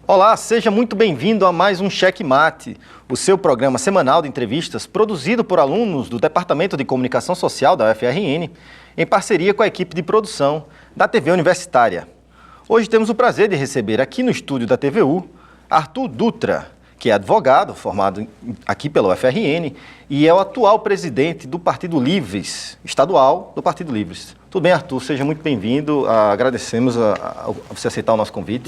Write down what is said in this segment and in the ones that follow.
Olá, seja muito bem-vindo a mais um Cheque Mate, o seu programa semanal de entrevistas produzido por alunos do Departamento de Comunicação Social da UFRN, em parceria com a equipe de produção da TV Universitária. Hoje temos o prazer de receber aqui no estúdio da TVU Arthur Dutra, que é advogado, formado aqui pela UFRN e é o atual presidente do Partido Livres, estadual do Partido Livres. Tudo bem, Arthur? Seja muito bem-vindo. Agradecemos a você aceitar o nosso convite.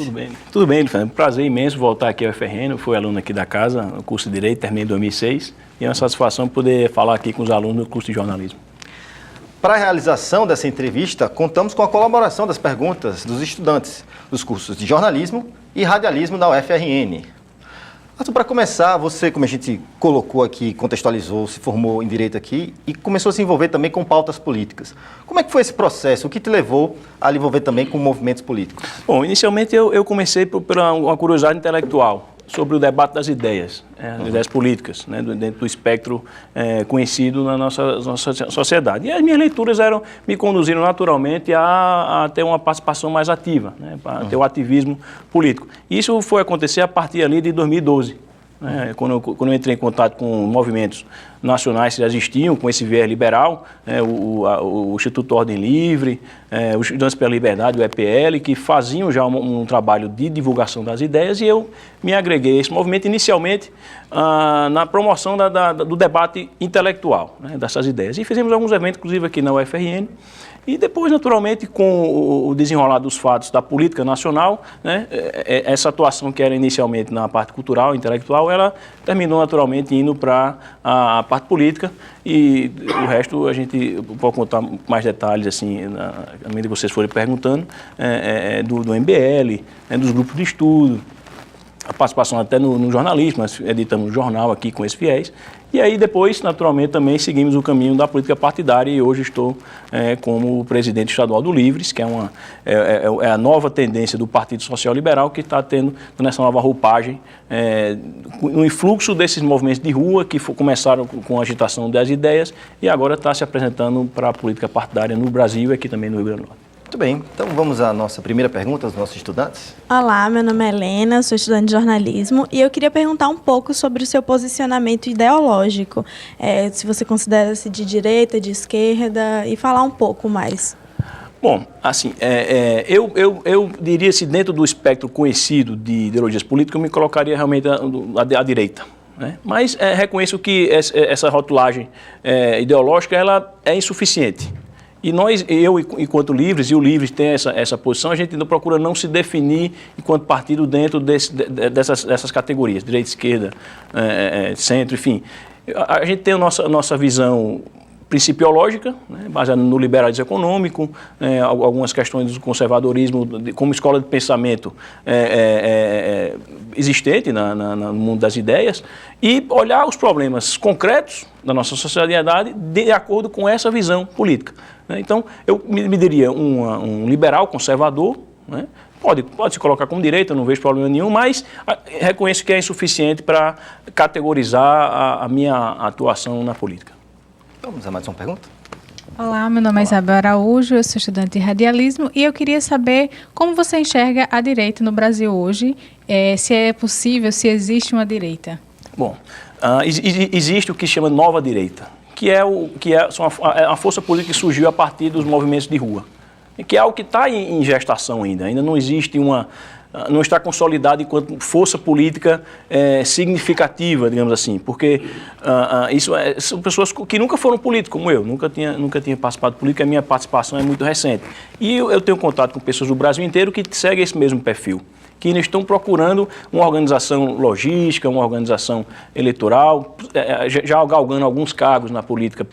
Tudo bem, Fernando. Um prazer imenso voltar aqui ao UFRN. Eu fui aluno aqui da casa, no curso de Direito, terminei em 2006. E é uma satisfação poder falar aqui com os alunos do curso de jornalismo. Para a realização dessa entrevista, contamos com a colaboração das perguntas dos estudantes dos cursos de jornalismo e radialismo da UFRN. Arthur, para começar, você, como a gente colocou aqui, contextualizou, se formou em Direito aqui e começou a se envolver também com pautas políticas. Como é que foi esse processo? O que te levou a lhe envolver também com movimentos políticos? Bom, inicialmente eu comecei por uma curiosidade intelectual sobre o debate das ideias, ideias políticas, né, dentro do espectro conhecido na nossa sociedade. E as minhas leituras me conduziram naturalmente a ter uma participação mais ativa, né, a ter o ativismo político. Isso foi acontecer a partir ali de 2012. Quando eu entrei em contato com movimentos nacionais que já existiam, com esse viés liberal, o Instituto Ordem Livre, os Estudantes pela Liberdade, o EPL, que faziam já um trabalho de divulgação das ideias, e eu me agreguei a esse movimento inicialmente na promoção do debate intelectual, né, dessas ideias. E fizemos alguns eventos, inclusive aqui na UFRN, e depois, naturalmente, com o desenrolar dos fatos da política nacional, né, essa atuação que era inicialmente na parte cultural, intelectual, ela terminou naturalmente indo para a parte política, e o resto a gente pode contar mais detalhes, assim, à medida que vocês forem perguntando, do MBL, dos grupos de estudo, a participação até no jornalismo, nós editamos um jornal aqui com esse viés. E aí depois, naturalmente, também seguimos o caminho da política partidária e hoje estou como presidente estadual do Livres, que é a nova tendência do Partido Social Liberal que está tendo nessa nova roupagem, no influxo desses movimentos de rua que começaram com a agitação das ideias e agora está se apresentando para a política partidária no Brasil e aqui também no Rio Grande do Norte. Muito bem, então vamos à nossa primeira pergunta aos nossos estudantes. Olá, meu nome é Helena, sou estudante de jornalismo e eu queria perguntar um pouco sobre o seu posicionamento ideológico, se você considera-se de direita, de esquerda, e falar um pouco mais. Bom, assim, eu diria se dentro do espectro conhecido de ideologias políticas, eu me colocaria realmente à direita. Né? Mas reconheço que essa rotulagem ideológica ela é insuficiente. E eu, enquanto Livres, e o Livres tem essa posição, a gente ainda procura não se definir enquanto partido dentro dessas categorias, direita, esquerda, centro, enfim. A gente tem a nossa visão principiológica, né, baseada no liberalismo econômico, algumas questões do conservadorismo como escola de pensamento existente no mundo das ideias, e olhar os problemas concretos da nossa sociedade de acordo com essa visão política. Né. Então, eu me diria um liberal conservador, né, pode se colocar como direita, não vejo problema nenhum, mas reconheço que é insuficiente para categorizar a minha atuação na política. Vamos a mais uma pergunta? Olá, meu nome é Isabel Araújo, eu sou estudante de radialismo e eu queria saber como você enxerga a direita no Brasil hoje, se é possível, se existe uma direita. Bom, existe o que se chama nova direita, que é a força política que surgiu a partir dos movimentos de rua, que é algo que está em gestação ainda não existe não está consolidado enquanto força política significativa, digamos assim, porque são pessoas que nunca foram políticos, como eu, nunca tinha participado de política, a minha participação é muito recente. E eu tenho contato com pessoas do Brasil inteiro que seguem esse mesmo perfil, que ainda estão procurando uma organização logística, uma organização eleitoral, já galgando alguns cargos na política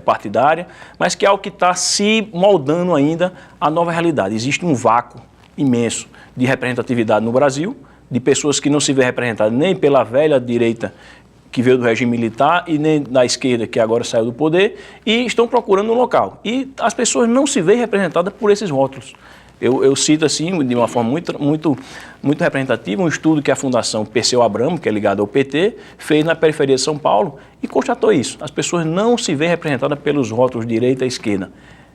partidária, mas que é algo que está se moldando ainda à nova realidade. Existe um vácuo imenso de representatividade no Brasil, de pessoas que não se vê representadas nem pela velha direita que veio do regime militar e nem da esquerda que agora saiu do poder e estão procurando um local. E as pessoas não se veem representadas por esses rótulos. Eu cito assim, de uma forma muito representativa, um estudo que a Fundação Perseu Abramo, que é ligada ao PT, fez na periferia de São Paulo e constatou isso. As pessoas não se veem representadas pelos rótulos direita e esquerda.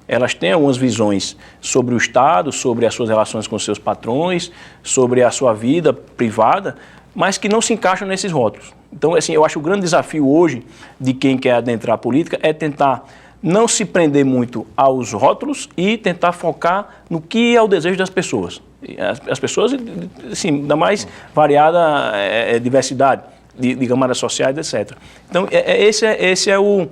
elas têm algumas visões sobre o Estado, sobre as suas relações com os seus patrões, sobre a sua vida privada, mas que não se encaixam nesses rótulos. Então, assim, eu acho que o grande desafio hoje de quem quer adentrar a política é tentar não se prender muito aos rótulos e tentar focar no que é o desejo das pessoas. As pessoas, assim, da mais variada diversidade de camadas sociais, etc. Então, esse é o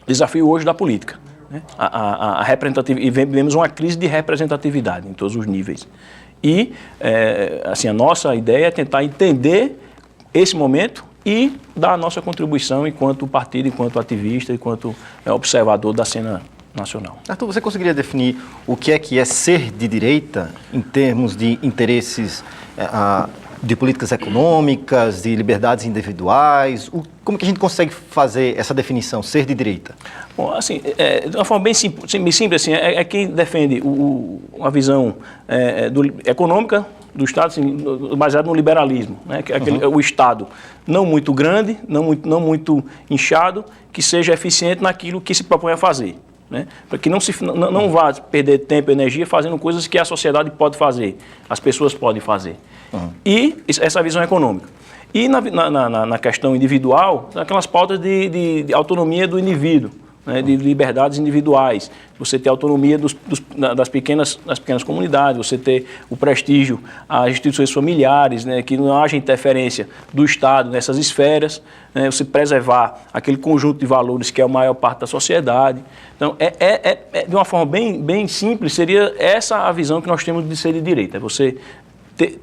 desafio hoje da política, né? A representatividade, e vemos uma crise de representatividade em todos os níveis. E, assim, a nossa ideia é tentar entender esse momento e dar a nossa contribuição enquanto partido, enquanto ativista, enquanto observador da cena nacional. Arthur, você conseguiria definir o que é ser de direita em termos de interesses de políticas econômicas, de liberdades individuais? Como que a gente consegue fazer essa definição, ser de direita? Bom, assim, de uma forma bem simples assim, é quem defende uma visão econômica do Estado, assim, baseado no liberalismo, né? O Estado não muito grande, não muito inchado, que seja eficiente naquilo que se propõe a fazer, né? Para que não vá perder tempo e energia fazendo coisas que a sociedade pode fazer, as pessoas podem fazer. E essa visão econômica. E na questão individual, aquelas pautas de autonomia do indivíduo, né, de liberdades individuais, você ter autonomia das pequenas comunidades, você ter o prestígio às instituições familiares, né, que não haja interferência do Estado nessas esferas, né, você preservar aquele conjunto de valores que é a maior parte da sociedade. Então, de uma forma bem simples, seria essa a visão que nós temos de ser de direita, é você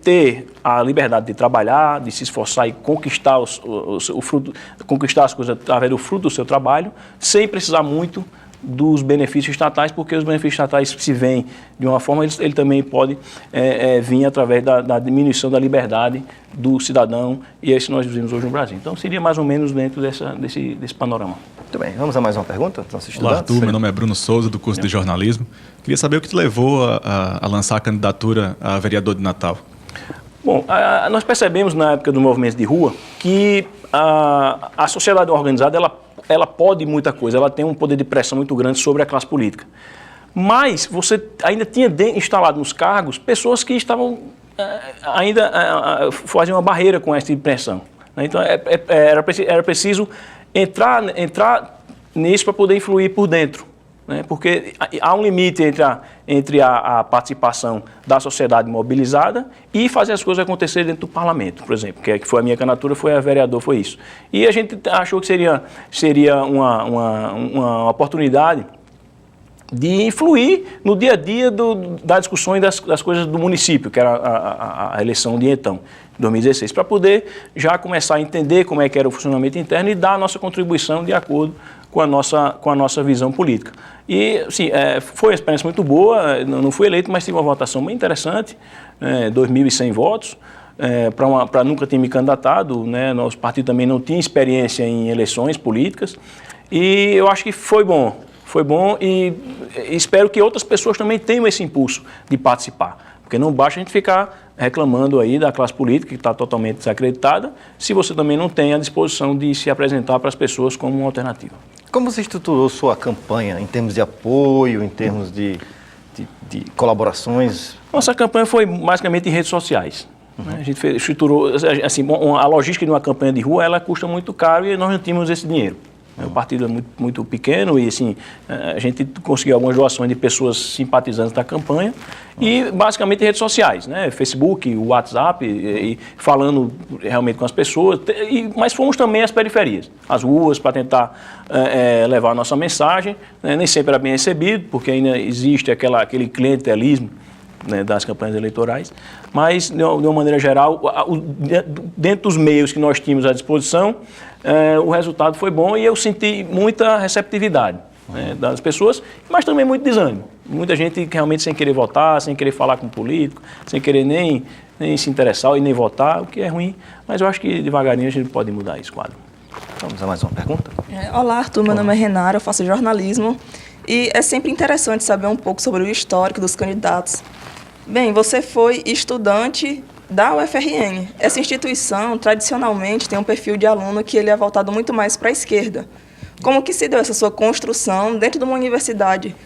ter a liberdade de trabalhar, de se esforçar e conquistar o fruto, conquistar as coisas através do fruto do seu trabalho, sem precisar muito dos benefícios estatais, porque os benefícios estatais, se vêm de uma forma, ele também pode vir através da diminuição da liberdade do cidadão, e é isso que nós vivemos hoje no Brasil. Então, seria mais ou menos dentro desse panorama. Muito bem, vamos a mais uma pergunta? Olá, Arthur, meu nome é Bruno Souza, do curso de jornalismo. Queria saber o que te levou a lançar a candidatura a vereador de Natal. Bom, nós percebemos na época do movimento de rua que a sociedade organizada ela pode muita coisa, ela tem um poder de pressão muito grande sobre a classe política. Mas você ainda tinha instalado nos cargos pessoas que estavam ainda faziam uma barreira com essa pressão, né? Então era preciso entrar nisso para poder influir por dentro, né? Porque há um limite entre a participação da sociedade mobilizada e fazer as coisas acontecer dentro do parlamento, por exemplo, que foi a minha candidatura, foi a vereador, foi isso. E a gente achou que seria uma oportunidade de influir no dia a dia da discussão e das coisas do município, que era a eleição de então, 2016, para poder já começar a entender como é que era o funcionamento interno e dar a nossa contribuição de acordo com a nossa visão política. E, assim, foi uma experiência muito boa, não fui eleito, mas tive uma votação bem interessante, 2.100 votos, para nunca ter me candidatado, né? Nosso partido também não tinha experiência em eleições políticas, e eu acho que foi bom e espero que outras pessoas também tenham esse impulso de participar, porque não basta a gente ficar reclamando aí da classe política que está totalmente desacreditada, se você também não tem a disposição de se apresentar para as pessoas como uma alternativa. Como você estruturou sua campanha em termos de apoio, em termos de colaborações? Nossa campanha foi basicamente em redes sociais. A gente estruturou, assim, a logística de uma campanha de rua, ela custa muito caro e nós não tínhamos esse dinheiro. O partido é muito pequeno e, assim, a gente conseguiu algumas doações de pessoas simpatizantes da campanha e, basicamente, redes sociais, né? Facebook, WhatsApp, e falando realmente com as pessoas, mas fomos também às periferias, às ruas, para tentar levar a nossa mensagem, né? Nem sempre era bem recebido, porque ainda existe aquele clientelismo, né, das campanhas eleitorais, mas, de uma maneira geral, dentro dos meios que nós tínhamos à disposição, o resultado foi bom e eu senti muita receptividade, né, das pessoas, mas também muito desânimo. Muita gente realmente sem querer votar, sem querer falar com o político, sem querer nem se interessar e nem votar, o que é ruim, mas eu acho que devagarinho a gente pode mudar esse quadro. Vamos a mais uma pergunta? Olá, Arthur, meu nome é Renara, eu faço jornalismo e é sempre interessante saber um pouco sobre o histórico dos candidatos. Bem, você foi estudante da UFRN. Essa instituição, tradicionalmente, tem um perfil de aluno que ele é voltado muito mais para a esquerda. Como que se deu essa sua construção dentro de uma universidade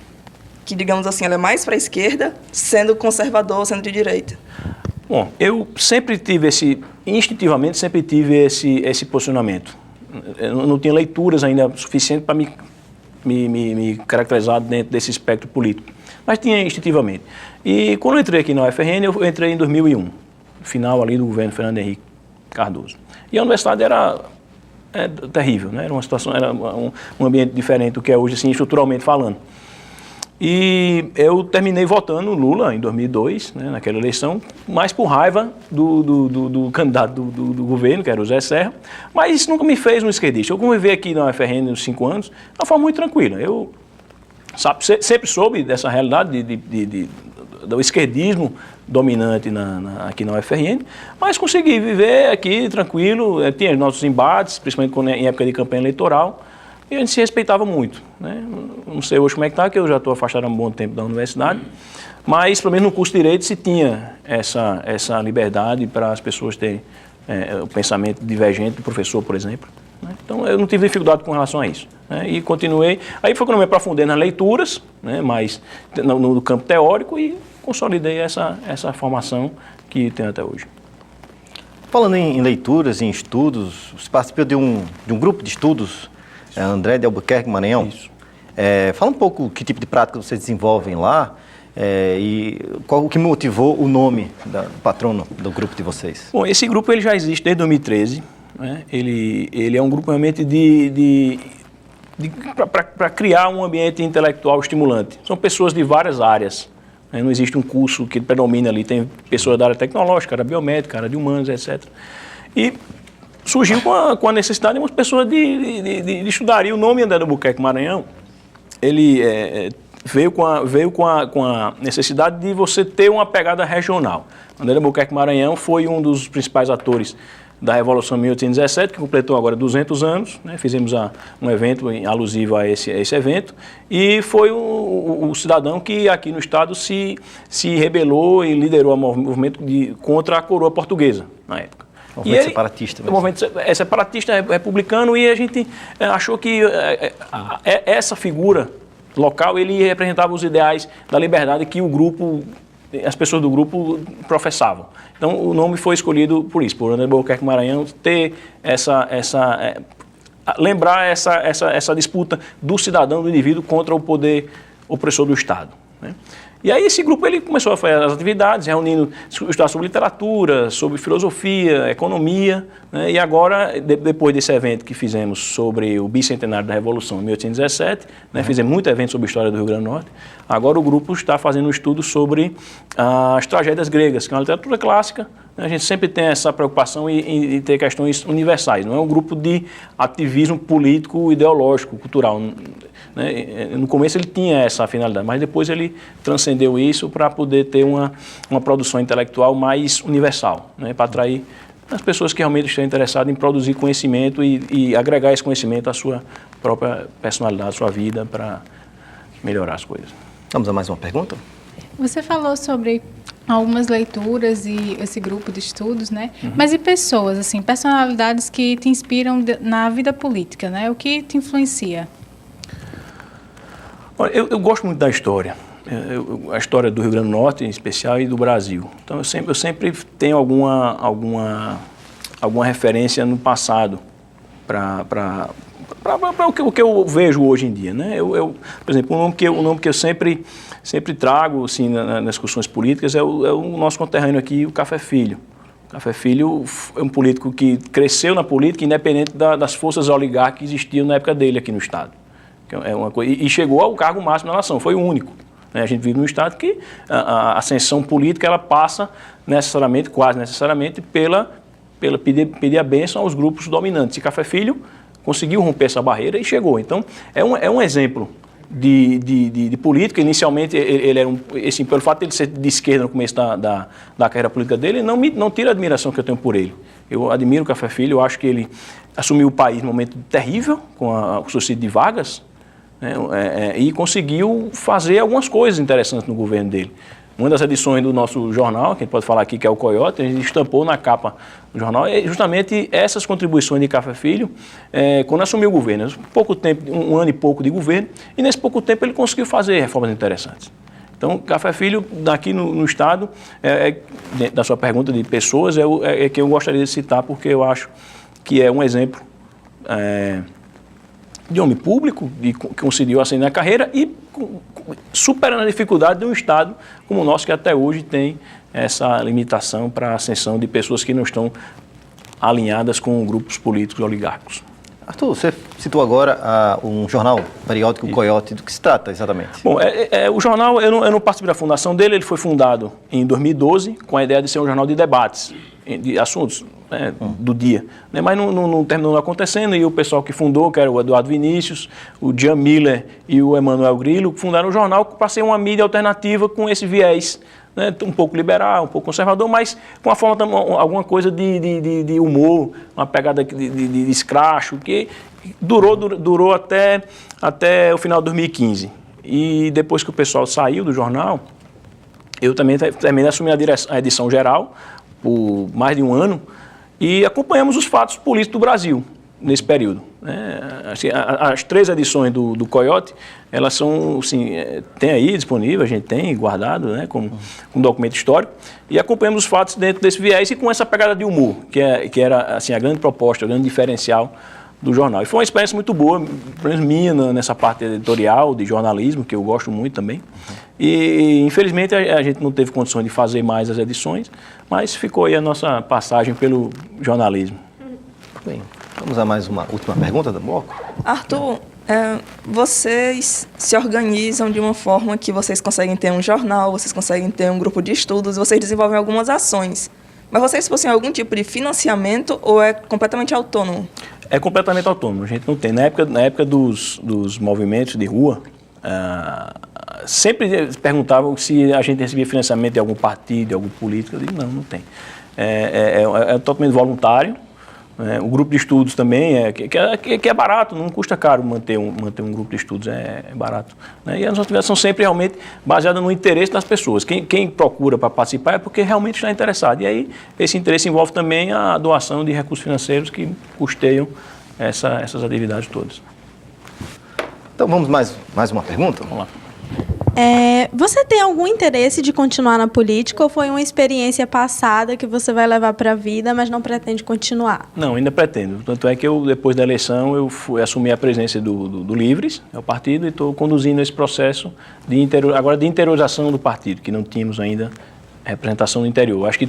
que, digamos assim, ela é mais para a esquerda, sendo conservador, sendo de direita? Bom, eu sempre tive instintivamente sempre tive esse posicionamento. Eu não tinha leituras ainda suficientes para me caracterizar dentro desse espectro político, mas tinha instintivamente. E quando eu entrei aqui na UFRN, eu entrei em 2001, final ali do governo Fernando Henrique Cardoso. E a universidade era terrível, né? Era uma situação, era um ambiente diferente do que é hoje, assim, estruturalmente falando. E eu terminei votando Lula em 2002, né, naquela eleição, mais por raiva do candidato do governo, que era o José Serra, mas isso nunca me fez um esquerdista. Eu convivi aqui na UFRN nos 5 anos de uma forma muito tranquila. Eu sempre soube dessa realidade do esquerdismo dominante aqui na UFRN, mas consegui viver aqui tranquilo, tinha nossos embates, principalmente em época de campanha eleitoral, e a gente se respeitava muito, né? Não sei hoje como é que está, porque eu já estou afastado há um bom tempo da universidade, mas pelo menos no curso de Direito se tinha essa liberdade para as pessoas terem o pensamento divergente do professor, por exemplo, né? Então eu não tive dificuldade com relação a isso, né? E continuei, aí foi quando eu me aprofundei nas leituras, né? Mas no campo teórico, e consolidei essa formação que tenho até hoje. Falando em leituras, em estudos, você participou de um grupo de estudos, André de Albuquerque, Maranhão. Isso. Fala um pouco que tipo de prática vocês desenvolvem lá e qual o que motivou o nome do patrono do grupo de vocês. Bom, esse grupo ele já existe desde 2013. Né? Ele é um grupo realmente para criar um ambiente intelectual estimulante. São pessoas de várias áreas. Né? Não existe um curso que predomina ali. Tem pessoas da área tecnológica, área biomédica, área de humanos, etc. E surgiu com a necessidade de umas pessoas de estudar. E o nome André de Albuquerque Maranhão, ele veio com a necessidade de você ter uma pegada regional. André de Albuquerque Maranhão foi um dos principais atores da Revolução de 1817, que completou agora 200 anos, né? Fizemos um evento alusivo a esse evento, e foi o cidadão que aqui no estado se rebelou e liderou o movimento contra a coroa portuguesa na época. Movimento separatista. O movimento separatista, republicano, e a gente achou que essa figura local, ele representava os ideais da liberdade que as pessoas do grupo professavam. Então, o nome foi escolhido por isso, por André de Albuquerque Maranhão, ter lembrar essa disputa do cidadão, do indivíduo, contra o poder opressor do Estado, né? E aí esse grupo ele começou a fazer as atividades, reunindo, estudar sobre literatura, sobre filosofia, economia, né? E agora, depois desse evento que fizemos sobre o bicentenário da Revolução, em 1817, né? Fizemos muito evento sobre a história do Rio Grande do Norte, agora o grupo está fazendo um estudo sobre as tragédias gregas, que é uma literatura clássica, né? A gente sempre tem essa preocupação em ter questões universais, não é um grupo de ativismo político, ideológico, cultural, né? No começo ele tinha essa finalidade, mas depois ele transcendeu isso para poder ter uma produção intelectual mais universal, né? Para atrair as pessoas que realmente estão interessadas em produzir conhecimento e agregar esse conhecimento à sua própria personalidade, à sua vida, para melhorar as coisas. Vamos a mais uma pergunta? Você falou sobre algumas leituras e esse grupo de estudos, né? Mas e pessoas, assim, personalidades que te inspiram na vida política, né? O que te influencia? Olha, eu gosto muito da história, a história do Rio Grande do Norte em especial e do Brasil. Então eu sempre tenho alguma referência no passado para o que eu vejo hoje em dia, né? Por exemplo, o nome que eu sempre trago assim, nas discussões políticas é o nosso conterrâneo aqui, o Café Filho. O Café Filho é um político que cresceu na política independente das forças oligárquicas que existiam na época dele aqui no Estado. E chegou ao cargo máximo da nação, foi o único. A gente vive num Estado que a ascensão política ela passa necessariamente, quase necessariamente, pela pedir a bênção aos grupos dominantes. E Café Filho conseguiu romper essa barreira e chegou. Então, é um exemplo de política. Inicialmente, ele era assim, pelo fato de ele ser de esquerda no começo da carreira política dele, não tira a admiração que eu tenho por ele. Eu admiro o Café Filho, eu acho que ele assumiu o país num momento terrível, com o suicídio de Vargas, né, e conseguiu fazer algumas coisas interessantes no governo dele. uma das edições do nosso jornal, que a gente pode falar aqui que é o Coyote, a gente estampou na capa do jornal, justamente essas contribuições de Café Filho, quando assumiu o governo. Pouco tempo, um ano e pouco de governo, e nesse pouco tempo ele conseguiu fazer reformas interessantes. Então, Café Filho, aqui no Estado, dentro da sua pergunta de pessoas, é que eu gostaria de citar, porque eu acho que é um exemplo de homem público, que conseguiu ascender na carreira e superando a dificuldade de um Estado como o nosso, que até hoje tem essa limitação para a ascensão de pessoas que não estão alinhadas com grupos políticos oligárquicos. Arthur, você citou agora um jornal periódico, o Coyote. Do que se trata exatamente? Bom, o jornal, eu não participo da fundação dele, ele foi fundado em 2012 com a ideia de ser um jornal de debates, de assuntos do dia. Mas não terminou acontecendo, e o pessoal que fundou, que era o Eduardo Vinícius, o Jean Miller e o Emanuel Grillo, fundaram o jornal para ser uma mídia alternativa com esse viés, um pouco liberal, um pouco conservador, mas com alguma coisa de humor, uma pegada de escracho, que durou até o final de 2015. E depois que o pessoal saiu do jornal, eu também terminei assumir a edição geral por mais de um ano e acompanhamos os fatos políticos do Brasil nesse período. As 3 edições do Coyote, elas são, assim, tem aí disponível, a gente tem guardado, como um documento histórico, e acompanhamos os fatos dentro desse viés e com essa pegada de humor, que era assim, a grande proposta, o grande diferencial do jornal. E foi uma experiência muito boa, pelo menos minha, nessa parte editorial, de jornalismo, que eu gosto muito também. E infelizmente a gente não teve condições de fazer mais as edições, mas ficou aí a nossa passagem pelo jornalismo. Bem, vamos a mais uma última pergunta do bloco. Arthur, vocês se organizam de uma forma que vocês conseguem ter um jornal, vocês conseguem ter um grupo de estudos, vocês desenvolvem algumas ações. Mas vocês possuem algum tipo de financiamento ou é completamente autônomo? É completamente autônomo. A gente não tem. Na época dos movimentos de rua, sempre perguntavam se a gente recebia financiamento de algum partido, de algum político. Eu digo, não tem. É totalmente voluntário. O grupo de estudos também, que é barato, não custa caro manter um grupo de estudos, é barato. E as atividades são sempre realmente baseadas no interesse das pessoas. Quem procura para participar é porque realmente está interessado. E aí, esse interesse envolve também a doação de recursos financeiros que custeiam essas atividades todas. Então, vamos mais uma pergunta? Vamos lá. Você tem algum interesse de continuar na política ou foi uma experiência passada que você vai levar para a vida, mas não pretende continuar? Não, ainda pretendo. Tanto é que depois da eleição, eu assumi a presidência do Livres, o partido, e estou conduzindo esse processo agora de interiorização do partido, que não tínhamos ainda representação no interior. Acho que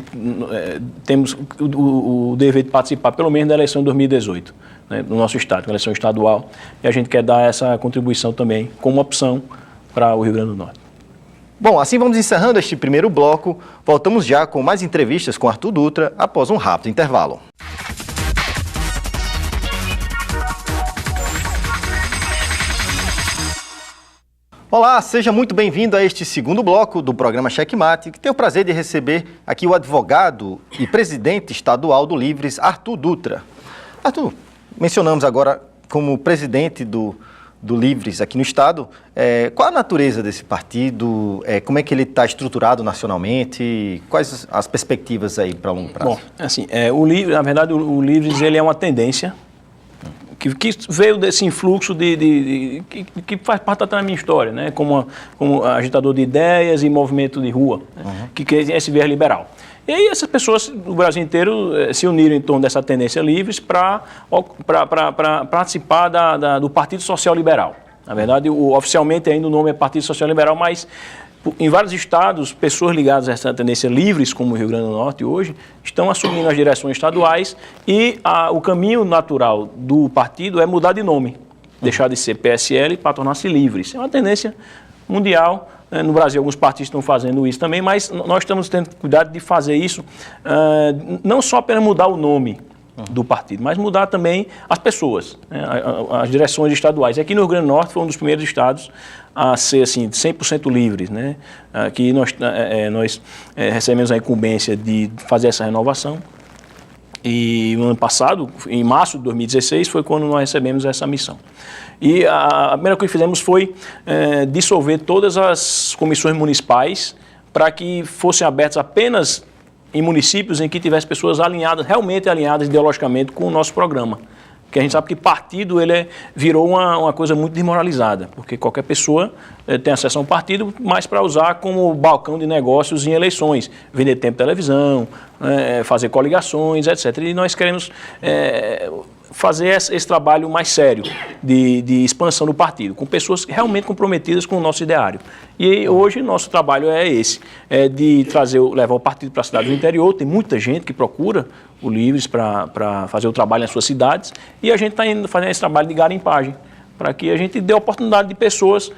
temos o dever de participar, pelo menos, da eleição de 2018, no nosso estado, a eleição estadual, e a gente quer dar essa contribuição também como opção para o Rio Grande do Norte. Bom, assim vamos encerrando este primeiro bloco. Voltamos já com mais entrevistas com Arthur Dutra após um rápido intervalo. Olá, seja muito bem-vindo a este segundo bloco do programa Checkmate, que tem o prazer de receber aqui o advogado e presidente estadual do Livres, Arthur Dutra. Arthur, mencionamos agora como presidente do Livres aqui no Estado. Qual a natureza desse partido? Como é que ele está estruturado nacionalmente? Quais as perspectivas aí para longo prazo? Bom, assim, na verdade, o Livres ele é uma tendência que veio desse influxo que faz parte da minha história, né? Como agitador de ideias e movimento de rua, né? Que é esse viés liberal. E aí essas pessoas do Brasil inteiro se uniram em torno dessa tendência Livres para participar do Partido Social Liberal. Na verdade, oficialmente ainda o nome é Partido Social Liberal, mas em vários estados, pessoas ligadas a essa tendência Livres, como o Rio Grande do Norte hoje, estão assumindo as direções estaduais e o caminho natural do partido é mudar de nome, deixar de ser PSL para tornar-se Livres. É uma tendência mundial. No Brasil, alguns partidos estão fazendo isso também, mas nós estamos tendo cuidado de fazer isso, não só apenas mudar o nome do partido, mas mudar também as pessoas, né, as direções estaduais. Aqui no Rio Grande do Norte foi um dos primeiros estados a ser assim, 100% livres, né? Aqui nós recebemos a incumbência de fazer essa renovação. E no ano passado, em março de 2016, foi quando nós recebemos essa missão. E a primeira coisa que fizemos foi dissolver todas as comissões municipais para que fossem abertos apenas em municípios em que tivesse pessoas alinhadas, realmente alinhadas ideologicamente com o nosso programa. Porque a gente sabe que partido virou uma coisa muito desmoralizada, porque qualquer pessoa tem acesso a um partido, mas para usar como balcão de negócios em eleições, vender tempo de televisão, fazer coligações, etc. E nós queremos fazer esse trabalho mais sério de expansão do partido, com pessoas realmente comprometidas com o nosso ideário. E hoje nosso trabalho é esse, de levar o partido para a cidade do interior. Tem muita gente que procura o Livres para fazer o trabalho nas suas cidades, e a gente está indo fazendo esse trabalho de garimpagem, para que a gente dê a oportunidade de pessoas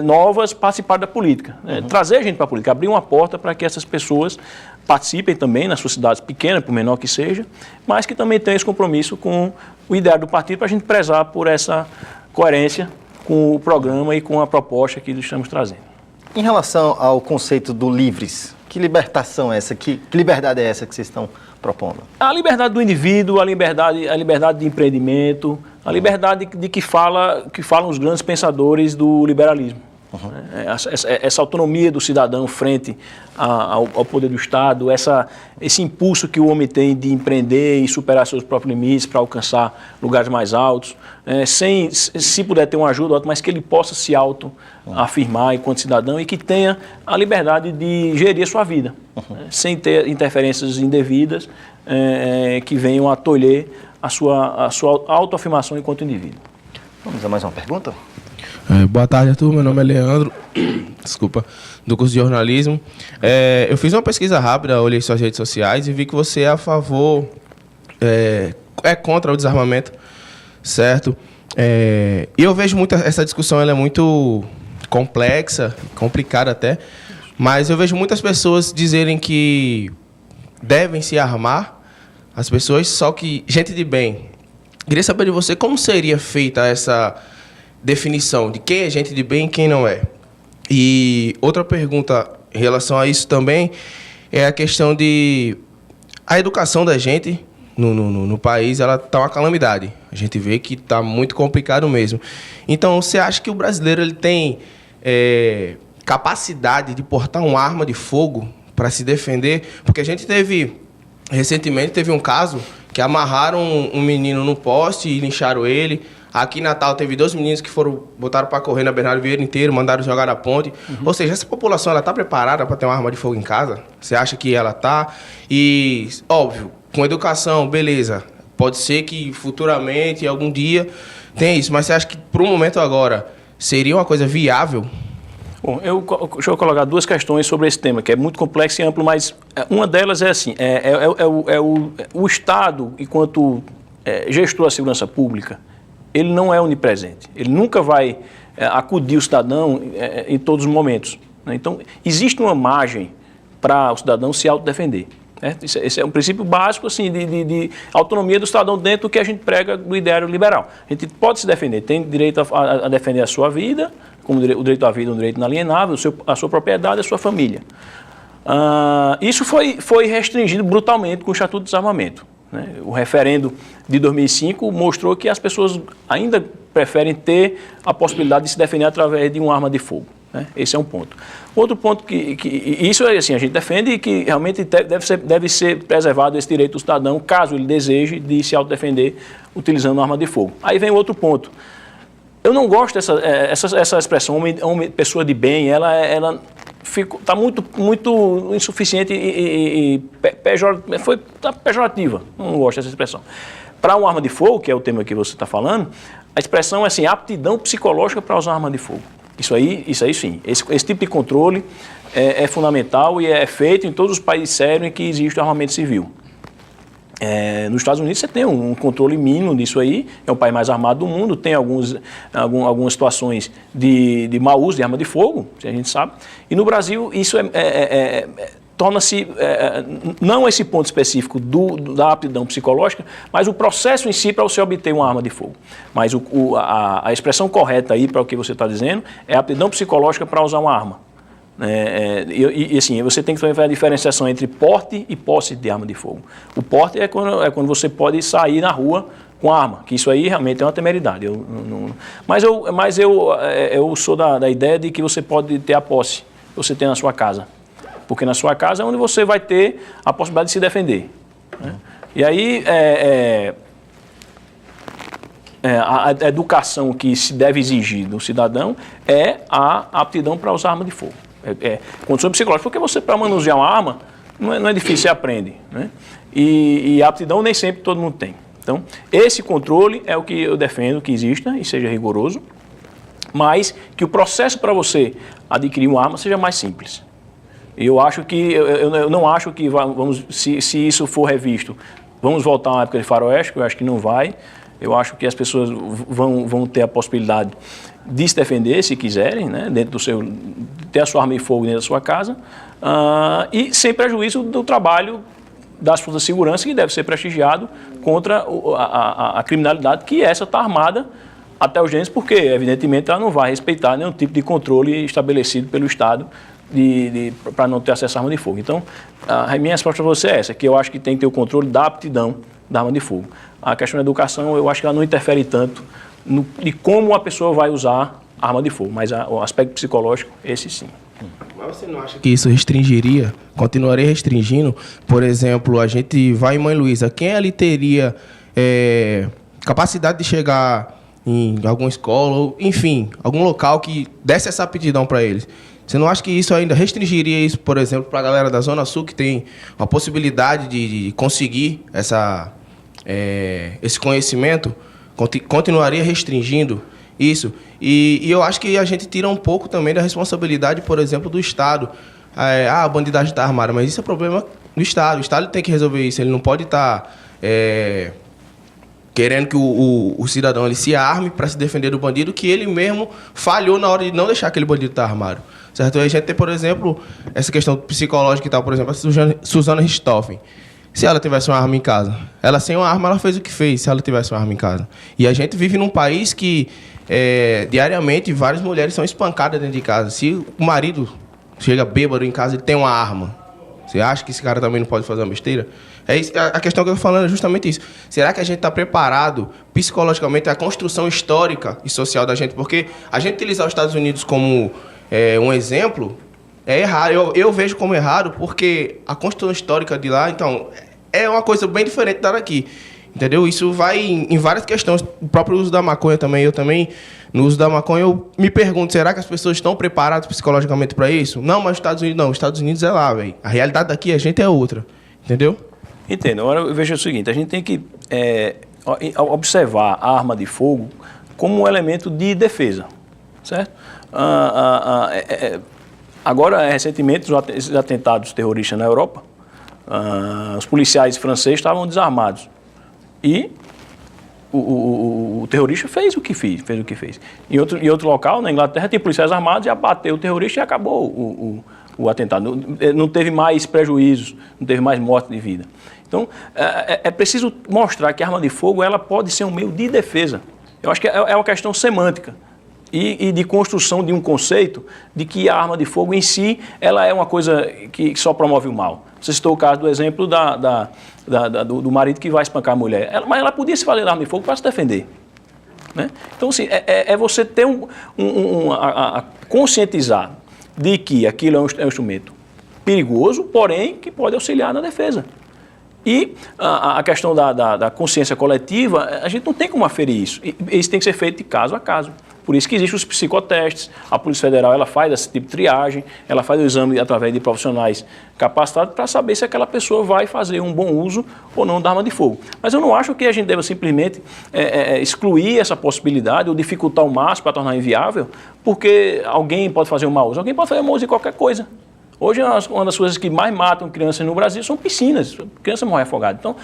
novas participarem da política. Trazer a gente para a política, abrir uma porta para que essas pessoas participem também nas suas cidades pequenas, por menor que seja, mas que também tenham esse compromisso com o ideário do partido, para a gente prezar por essa coerência com o programa e com a proposta que estamos trazendo. Em relação ao conceito do Livres, que libertação é essa? Que liberdade é essa que vocês estão propondo? A liberdade do indivíduo, a liberdade de empreendimento, a liberdade de que falam os grandes pensadores do liberalismo. Essa autonomia do cidadão frente ao poder do Estado, esse impulso que o homem tem de empreender e superar seus próprios limites para alcançar lugares mais altos, se puder ter uma ajuda, mas que ele possa se auto-afirmar enquanto cidadão e que tenha a liberdade de gerir a sua vida, sem ter interferências indevidas que venham a tolher a sua autoafirmação enquanto indivíduo. Vamos a mais uma pergunta? Boa tarde, Arthur. Meu nome é Leandro, do curso de jornalismo. Eu fiz uma pesquisa rápida, olhei suas redes sociais e vi que você é a favor, contra o desarmamento, certo? E eu vejo essa discussão, ela é muito complexa, complicada até, mas eu vejo muitas pessoas dizerem que devem se armar, as pessoas, só que gente de bem. Queria saber de você como seria feita essa definição de quem é gente de bem e quem não é. E outra pergunta em relação a isso também é a questão de a educação da gente no país, ela está uma calamidade. A gente vê que está muito complicado mesmo. Então, você acha que o brasileiro ele tem capacidade de portar uma arma de fogo para se defender? Porque a gente recentemente teve um caso que amarraram um menino no poste e lincharam ele. Aqui em Natal teve 2 meninos que botaram para correr na Bernardo Vieira inteiro, mandaram jogar na ponte. Ou seja, essa população ela está preparada para ter uma arma de fogo em casa? Você acha que ela está? E, óbvio, com educação, beleza. Pode ser que futuramente, algum dia, tenha isso. Mas você acha que, para o momento agora, seria uma coisa viável? Bom, deixa eu colocar 2 questões sobre esse tema, que é muito complexo e amplo, mas uma delas é assim, o Estado, enquanto gestor da segurança pública, ele não é onipresente. Ele nunca vai acudir o cidadão em todos os momentos. Né? Então, existe uma margem para o cidadão se autodefender. Né? Esse é um princípio básico assim, de autonomia do cidadão dentro do que a gente prega do ideário liberal. A gente pode se defender, tem direito a defender a sua vida, como o direito à vida é um direito inalienável, a sua propriedade, a sua família. Isso foi restringido brutalmente com o Estatuto de Desarmamento. O referendo de 2005 mostrou que as pessoas ainda preferem ter a possibilidade de se defender através de uma arma de fogo. Esse é um ponto. Outro ponto isso é assim, a gente defende que realmente deve ser preservado esse direito do cidadão, caso ele deseje de se autodefender utilizando uma arma de fogo. Aí vem outro ponto. Eu não gosto dessa expressão, pessoa de bem, ela está muito insuficiente e pejorativa. Não gosto dessa expressão. Para uma arma de fogo, que é o tema que você está falando, a expressão é assim, aptidão psicológica para usar arma de fogo. Isso aí sim. Esse tipo de controle é fundamental e é feito em todos os países sérios em que existe o armamento civil. Nos Estados Unidos você tem um controle mínimo disso aí, é o país mais armado do mundo, tem algumas situações de mau uso de arma de fogo, a gente sabe, e no Brasil isso torna-se, não esse ponto específico da aptidão psicológica, mas o processo em si para você obter uma arma de fogo. Mas a expressão correta aí para o que você está dizendo é aptidão psicológica para usar uma arma. E assim, você tem que fazer a diferenciação entre porte e posse de arma de fogo. O porte é quando você pode sair na rua com arma, que isso aí realmente é uma temeridade. Mas eu sou da ideia de que você pode ter a posse, você tem na sua casa. porque na sua casa é onde você vai ter a possibilidade de se defender, né? E aí, a educação que se deve exigir do cidadão é a aptidão para usar arma de fogo. Condição psicológica, porque você, para manusear uma arma, não é difícil, você aprende, né? E a aptidão nem sempre todo mundo tem. Então, esse controle é o que eu defendo que exista e seja rigoroso, mas que o processo para você adquirir uma arma seja mais simples. Eu acho que, eu não acho que, se isso for revisto, vamos voltar a uma época de faroeste, que eu acho que não vai. Eu acho que as pessoas vão ter a possibilidade de se defender, se quiserem, né, dentro do ter a sua arma de fogo dentro da sua casa, e sem prejuízo do trabalho das forças de segurança, que deve ser prestigiado contra a criminalidade, que essa está armada até os dentes, porque, evidentemente, ela não vai respeitar nenhum tipo de controle estabelecido pelo Estado para não ter acesso à arma de fogo. Então, a minha resposta para você é essa, que eu acho que tem que ter o controle da aptidão da arma de fogo. A questão da educação, eu acho que ela não interfere tanto de como a pessoa vai usar a arma de fogo, mas o aspecto psicológico, esse sim. Mas você não acha que isso restringiria, continuaria restringindo? Por exemplo, a gente vai em Mãe Luísa, quem ali teria capacidade de chegar em alguma escola, ou, enfim, algum local que desse essa aptidão para eles? Você não acha que isso ainda restringiria isso, por exemplo, para a galera da Zona Sul, que tem a possibilidade de conseguir esse conhecimento? Continuaria restringindo isso? E eu acho que a gente tira um pouco também da responsabilidade, por exemplo, do Estado. A bandidagem está armada, mas isso é problema do Estado. O Estado tem que resolver isso. Ele não pode estar querendo que o cidadão ele se arme para se defender do bandido, que ele mesmo falhou na hora de não deixar aquele bandido estar armado. Certo? A gente tem, por exemplo, essa questão psicológica e tal, por exemplo, a Suzana Richthofen. Se ela tivesse uma arma em casa, ela sem uma arma, ela fez o que fez, se ela tivesse uma arma em casa. E a gente vive num país que, diariamente, várias mulheres são espancadas dentro de casa. Se o marido chega bêbado em casa, ele tem uma arma. Você acha que esse cara também não pode fazer uma besteira? A questão que eu estou falando é justamente isso. Será que a gente está preparado psicologicamente à construção histórica e social da gente? Porque a gente utilizar os Estados Unidos como um exemplo é errado. Eu vejo como errado, porque a construção histórica de lá, então, é uma coisa bem diferente da daqui. Entendeu? Isso vai em várias questões. O próprio uso da maconha também. Eu também, no uso da maconha, eu me pergunto, será que as pessoas estão preparadas psicologicamente para isso? Não, mas os Estados Unidos não. Os Estados Unidos é lá, velho. A realidade daqui, a gente é outra. Entendeu? Entendo. Agora eu vejo o seguinte, a gente tem que observar a arma de fogo como um elemento de defesa, certo? Agora, recentemente, esses atentados terroristas na Europa, os policiais franceses estavam desarmados e o terrorista fez o que fez. Em outro local, na Inglaterra, tem policiais armados e abateu o terrorista e acabou o atentado. Não teve mais prejuízos, não teve mais morte de vida. Então, é preciso mostrar que a arma de fogo ela pode ser um meio de defesa. Eu acho que é uma questão semântica e de construção de um conceito de que a arma de fogo em si ela é uma coisa que só promove o mal. Você citou o caso do exemplo do marido que vai espancar a mulher. Mas ela podia se valer da arma de fogo para se defender. Né? Então, assim, você ter conscientizar de que aquilo é um instrumento perigoso, porém que pode auxiliar na defesa. E a questão da consciência coletiva, a gente não tem como aferir isso. E isso tem que ser feito de caso a caso. Por isso que existem os psicotestes. A Polícia Federal ela faz esse tipo de triagem, ela faz o exame através de profissionais capacitados para saber se aquela pessoa vai fazer um bom uso ou não da arma de fogo. Mas eu não acho que a gente deva simplesmente excluir essa possibilidade ou dificultar o máximo para tornar inviável, porque alguém pode fazer um mau uso. Alguém pode fazer um mau uso de qualquer coisa. Hoje, uma das coisas que mais matam crianças no Brasil são piscinas. Crianças morrem afogadas. Então,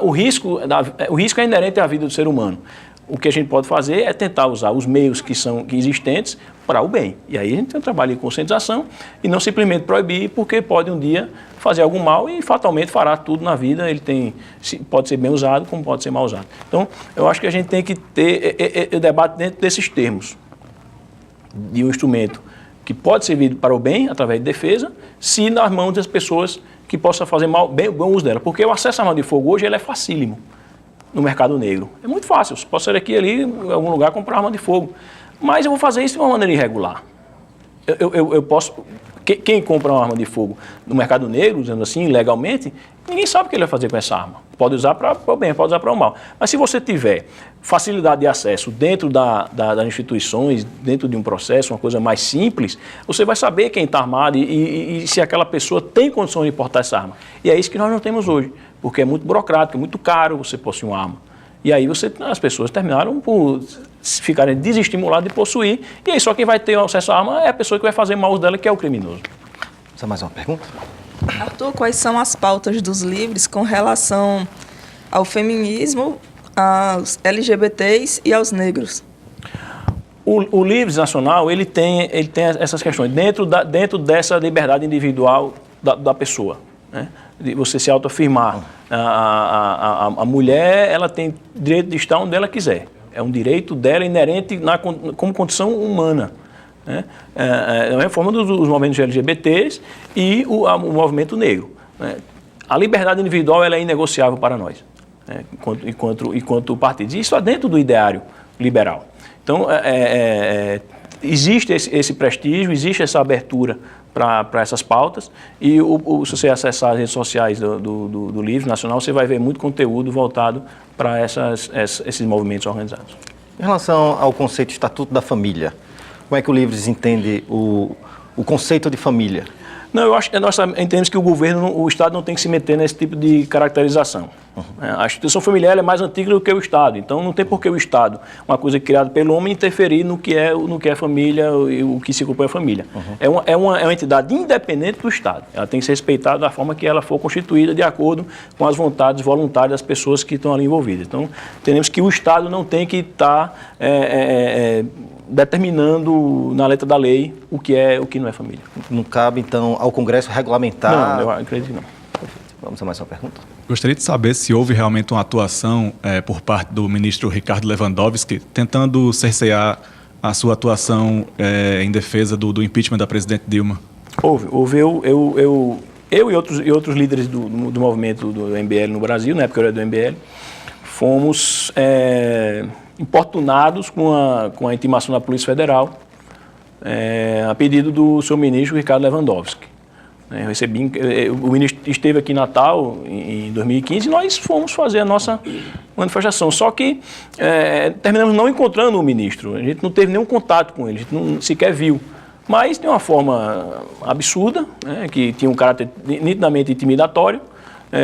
o risco é inerente à vida do ser humano. O que a gente pode fazer é tentar usar os meios que existentes para o bem. E aí a gente tem um trabalho de conscientização e não simplesmente proibir, porque pode um dia fazer algum mal e fatalmente fará tudo na vida. Ele pode ser bem usado, como pode ser mal usado. Então, eu acho que a gente tem que ter o debate dentro desses termos de um instrumento que pode servir para o bem, através de defesa, se nas mãos das pessoas que possam fazer bom uso dela. Porque o acesso à arma de fogo hoje ele é facílimo no mercado negro. É muito fácil. Eu posso ir aqui ali, em algum lugar, comprar arma de fogo. Mas eu vou fazer isso de uma maneira irregular. Eu posso Quem compra uma arma de fogo no mercado negro, dizendo assim, legalmente, ninguém sabe o que ele vai fazer com essa arma. Pode usar para o bem, pode usar para o mal. Mas se você tiver facilidade de acesso dentro das instituições, dentro de um processo, uma coisa mais simples, você vai saber quem está armado e se aquela pessoa tem condição de portar essa arma. E é isso que nós não temos hoje, porque é muito burocrático, é muito caro você possuir uma arma. E aí as pessoas terminaram por ficarem desestimuladas de possuir, e aí só quem vai ter acesso à arma é a pessoa que vai fazer mal uso dela, que é o criminoso. Você mais uma pergunta? Arthur, quais são as pautas dos livres com relação ao feminismo, aos LGBTs e aos negros? O Livres Nacional, ele tem essas questões, dentro dessa liberdade individual da pessoa, né? De você se autoafirmar. A mulher, ela tem direito de estar onde ela quiser. É um direito dela inerente como condição humana. Né? É uma forma dos movimentos LGBTs e o movimento negro. Né? A liberdade individual, ela é inegociável para nós, né? enquanto partido. Isso é dentro do ideário liberal. Então, existe esse prestígio, existe essa abertura para essas pautas, e se você acessar as redes sociais do Livre Nacional, você vai ver muito conteúdo voltado para esses movimentos organizados. Em relação ao conceito de Estatuto da Família, como é que o Livres entende o conceito de família? Não, eu acho que nós entendemos que o Estado não tem que se meter nesse tipo de caracterização. A instituição familiar é mais antiga do que o Estado, então não tem por que o Estado, uma coisa criada pelo homem, interferir no que é família e o que se compõe a família. É uma entidade independente do Estado. Ela tem que ser respeitada da forma que ela for constituída, de acordo com as vontades voluntárias das pessoas que estão ali envolvidas. Então, entendemos que o Estado não tem que estar determinando na letra da lei o que é o que não é família. Não cabe, então, ao Congresso regulamentar? Não, eu acredito que não. Perfeito. Vamos a mais uma pergunta? Gostaria de saber se houve realmente uma atuação por parte do ministro Ricardo Lewandowski tentando cercear a sua atuação em defesa do impeachment da presidente Dilma. Houve. Eu e outros líderes do movimento do MBL no Brasil, na época eu era do MBL, fomos importunados com a intimação da Polícia Federal a pedido do seu ministro Ricardo Lewandowski. O ministro esteve aqui em Natal em 2015 e nós fomos fazer a nossa manifestação. Só que terminamos não encontrando o ministro. A gente não teve nenhum contato com ele, a gente não sequer viu. Mas de uma forma absurda, né, que tinha um caráter nitidamente intimidatório.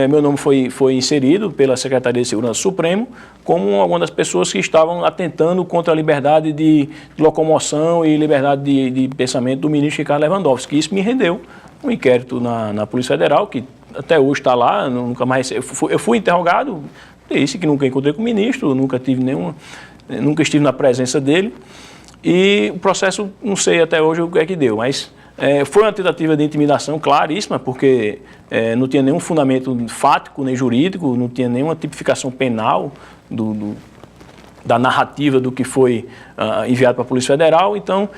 Meu nome foi inserido pela Secretaria de Segurança Supremo como uma das pessoas que estavam atentando contra a liberdade de locomoção e liberdade de pensamento do ministro Ricardo Lewandowski. Isso me rendeu um inquérito na Polícia Federal, que até hoje está lá, nunca mais. Eu fui interrogado, disse que nunca encontrei com o ministro, nunca estive na presença dele. E o processo, não sei até hoje o que é que deu, mas foi uma tentativa de intimidação claríssima, porque não tinha nenhum fundamento fático nem jurídico, não tinha nenhuma tipificação penal da narrativa do que foi enviado para a Polícia Federal. Então,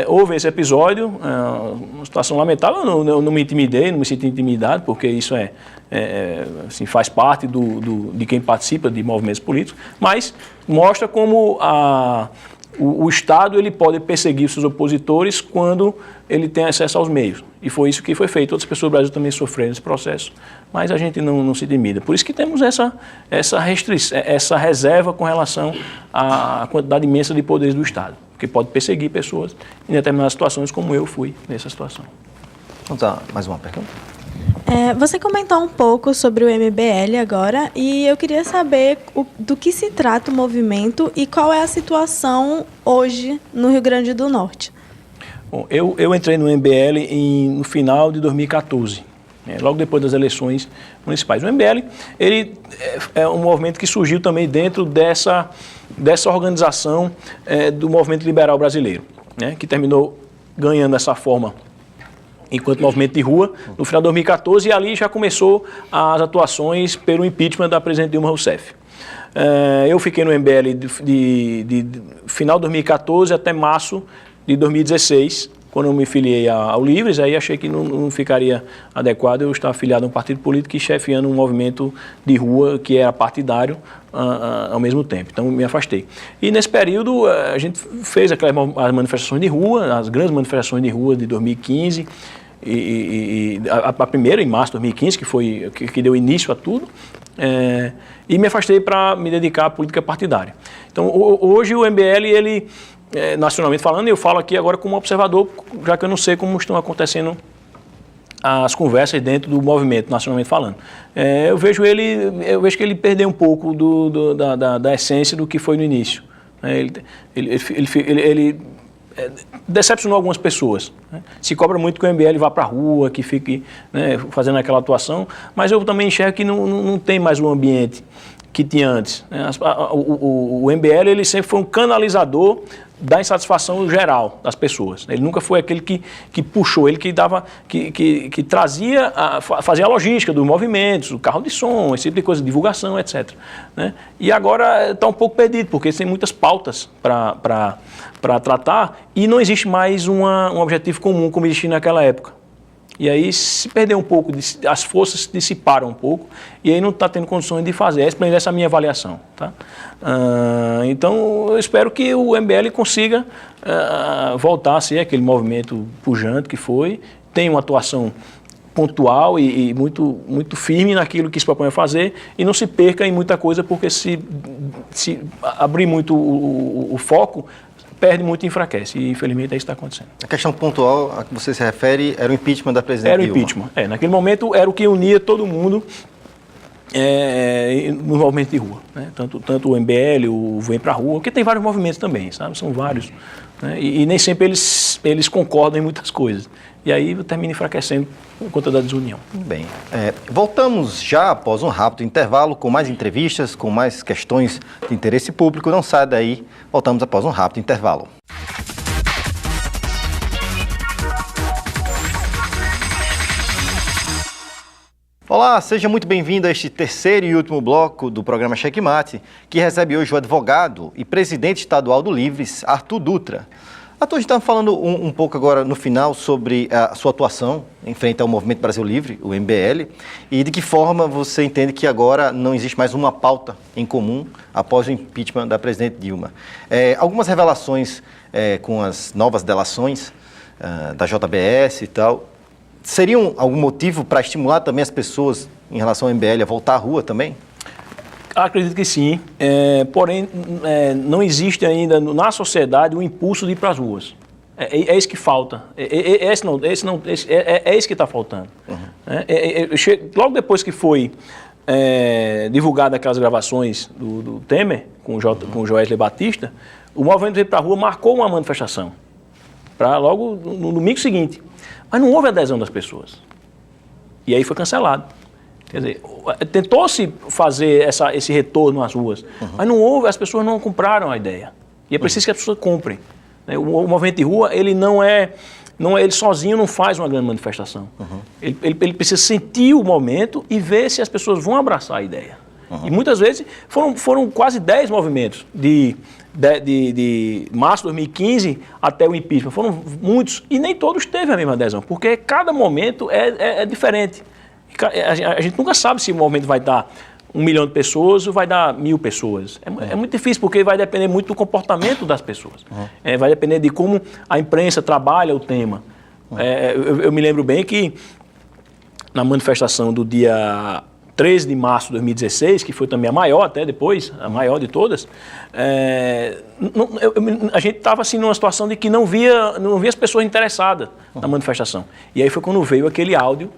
houve esse episódio, uma situação lamentável. Eu não me intimidei, não me senti intimidado, porque isso assim, faz parte de quem participa de movimentos políticos, mas mostra como o Estado ele pode perseguir seus opositores quando ele tem acesso aos meios. E foi isso que foi feito. Outras pessoas do Brasil também sofreram esse processo, mas a gente não se intimida. Por isso que temos essa restrição, essa reserva com relação à quantidade imensa de poderes do Estado, porque pode perseguir pessoas em determinadas situações, como eu fui nessa situação. Vamos a mais uma pergunta? Você comentou um pouco sobre o MBL agora e eu queria saber do que se trata o movimento e qual é a situação hoje no Rio Grande do Norte. Bom, eu entrei no MBL no final de 2014, logo depois das eleições municipais. O MBL ele é um movimento que surgiu também dentro dessa organização do movimento liberal brasileiro, né, que terminou ganhando essa forma enquanto movimento de rua, no final de 2014, e ali já começou as atuações pelo impeachment da presidente Dilma Rousseff. Eu fiquei no MBL de final de 2014 até março de 2016, quando eu me filiei ao Livres, aí achei que não ficaria adequado eu estar afiliado a um partido político e chefiando um movimento de rua que era partidário ao mesmo tempo. Então, me afastei. E nesse período, a gente fez as manifestações de rua, as grandes manifestações de rua de 2015, a primeira, em março de 2015, que foi que deu início a tudo, e me afastei para me dedicar à política partidária. Então, hoje o MBL, ele, nacionalmente falando, eu falo aqui agora como observador, já que eu não sei como estão acontecendo as conversas dentro do movimento, nacionalmente falando. Eu vejo que ele perdeu um pouco da essência do que foi no início. Ele decepcionou algumas pessoas. Né? Se cobra muito que o MBL vá para a rua, que fique, né, fazendo aquela atuação, mas eu também enxergo que não tem mais o ambiente que tinha antes. Né? O MBL ele sempre foi um canalizador da insatisfação geral das pessoas. Ele nunca foi aquele que puxou, ele que dava, que trazia, fazia a logística dos movimentos, o carro de som, esse tipo de coisa, divulgação, etc. Né? E agora está um pouco perdido, porque tem muitas pautas para tratar e não existe mais um objetivo comum como existia naquela época. E aí se perdeu um pouco, as forças se dissiparam um pouco e aí não está tendo condições de fazer. Essa é a minha avaliação. Tá? Então eu espero que o MBL consiga voltar a ser aquele movimento pujante que foi, tenha uma atuação pontual e muito, muito firme naquilo que se propõe a fazer e não se perca em muita coisa, porque se abrir muito o foco, perde muito e enfraquece. E, infelizmente, é isso que está acontecendo. A questão pontual a que você se refere era o impeachment da presidente Dilma. Era o impeachment. Naquele momento, era o que unia todo mundo no movimento de rua. Né? Tanto o MBL, o Vem Pra Rua, porque tem vários movimentos também, sabe? São vários. Né? E nem sempre eles concordam em muitas coisas. E aí termina enfraquecendo por conta da desunião. Bem, voltamos já após um rápido intervalo com mais entrevistas, com mais questões de interesse público. Não saia daí, voltamos após um rápido intervalo. Olá, seja muito bem-vindo a este terceiro e último bloco do programa Cheque Mate, que recebe hoje o advogado e presidente estadual do Livres, Arthur Dutra. Arthur, a gente estava falando um pouco agora no final sobre a sua atuação em frente ao Movimento Brasil Livre, o MBL, e de que forma você entende que agora não existe mais uma pauta em comum após o impeachment da presidente Dilma. Algumas revelações com as novas delações da JBS e tal, seriam algum motivo para estimular também as pessoas em relação ao MBL a voltar à rua também? Acredito que sim, porém não existe ainda na sociedade o impulso de ir para as ruas. É isso que falta, é isso que está faltando. Uhum. Logo depois que foi divulgada aquelas gravações do Temer com o Joesley Batista, o movimento veio para a rua, marcou uma manifestação, para logo no domingo seguinte, mas não houve adesão das pessoas. E aí foi cancelado. Quer dizer, tentou-se fazer esse retorno às ruas, mas não houve, as pessoas não compraram a ideia. E é preciso que as pessoas comprem. O movimento de rua, ele ele sozinho não faz uma grande manifestação. Ele precisa sentir o momento e ver se as pessoas vão abraçar a ideia. E muitas vezes foram quase 10 movimentos de março de 2015 até o impeachment. Foram muitos e nem todos teve a mesma adesão, porque cada momento é diferente. A gente nunca sabe se o movimento vai dar 1 milhão de pessoas ou vai dar 1.000 pessoas. É muito difícil, porque vai depender muito do comportamento das pessoas. Vai depender de como a imprensa trabalha o tema. Eu me lembro bem que na manifestação do dia 13 de março de 2016, que foi também a maior até depois, a maior de todas, a gente estava assim numa situação de que não via as pessoas interessadas na manifestação. E aí foi quando veio aquele áudio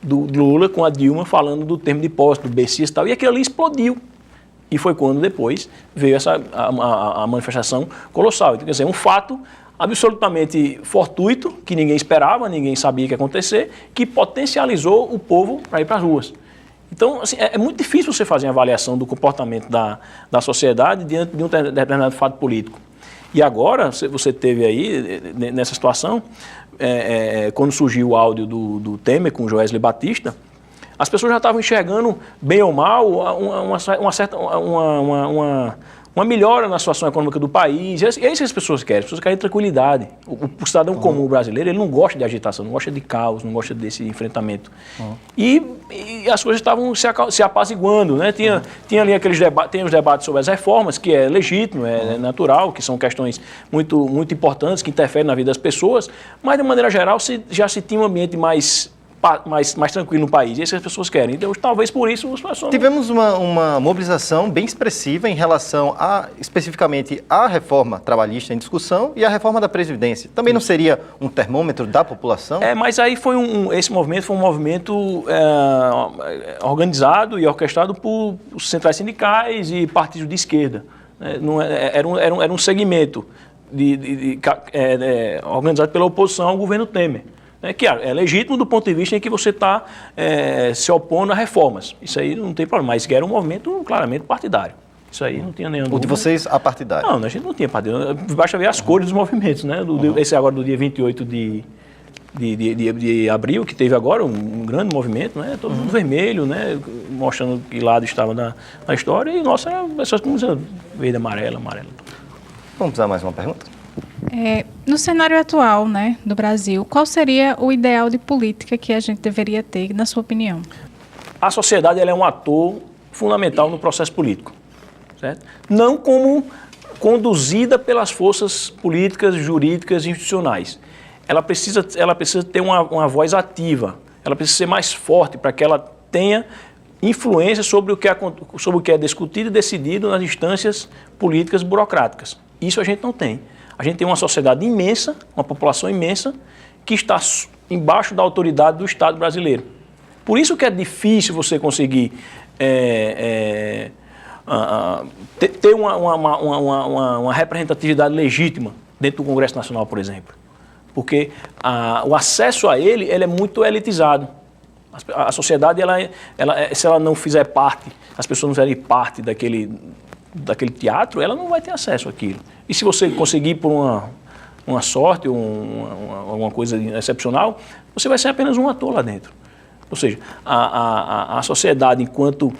do Lula com a Dilma falando do termo de posse, do BCIS e tal, e aquilo ali explodiu. E foi quando depois veio a manifestação colossal. Então, quer dizer, um fato absolutamente fortuito, que ninguém esperava, ninguém sabia que ia acontecer, que potencializou o povo para ir para as ruas. Então, assim, é muito difícil você fazer uma avaliação do comportamento da sociedade diante de um determinado fato político. E agora, você teve aí, nessa situação, quando surgiu o áudio do Temer com o Joesley Batista, as pessoas já estavam enxergando, bem ou mal, uma melhora na situação econômica do país. É isso que as pessoas querem. As pessoas querem tranquilidade. O cidadão comum brasileiro, ele não gosta de agitação, não gosta de caos, não gosta desse enfrentamento. E as coisas estavam se apaziguando, né? Tinha ali tem os debates sobre as reformas, que é legítimo, é natural, que são questões muito, muito importantes, que interferem na vida das pessoas, mas, de maneira geral, já se tinha um ambiente mais tranquilo no país. E isso as pessoas querem. Então, talvez por isso... Tivemos uma mobilização bem expressiva em relação especificamente à reforma trabalhista em discussão e à reforma da Previdência. Também não seria um termômetro da população? Mas aí esse movimento foi um movimento organizado e orquestrado por centrais sindicais e partidos de esquerda. Era um segmento organizado pela oposição ao governo Temer. Que é legítimo do ponto de vista em que você está se opondo a reformas. Isso aí não tem problema, mas que era um movimento claramente partidário. Isso aí não tinha nenhum dúvida. O de vocês, a partidário? Não, a gente não tinha partidário. Basta ver as cores dos movimentos, né? Esse agora do dia 28 de abril, que teve agora um grande movimento, né? Todo mundo vermelho, né? Mostrando que lado estava na história, e nossa, era pessoas como verde, amarela. Vamos usar mais uma pergunta? No cenário atual, né, do Brasil, qual seria o ideal de política que a gente deveria ter, na sua opinião? A sociedade ela é um ator fundamental no processo político, certo? Não como conduzida pelas forças políticas, jurídicas e institucionais. Ela precisa ter uma voz ativa, ela precisa ser mais forte para que ela tenha influência sobre o que é discutido e decidido nas instâncias políticas burocráticas. Isso a gente não tem. A gente tem uma sociedade imensa, uma população imensa, que está embaixo da autoridade do Estado brasileiro. Por isso que é difícil você conseguir ter uma representatividade legítima dentro do Congresso Nacional, por exemplo. Porque o acesso a ele é muito elitizado. A sociedade, se ela não fizer parte, as pessoas não fizerem parte daquele teatro, ela não vai ter acesso àquilo. E se você conseguir por uma sorte, uma coisa excepcional, você vai ser apenas um ator lá dentro. Ou seja, a sociedade, enquanto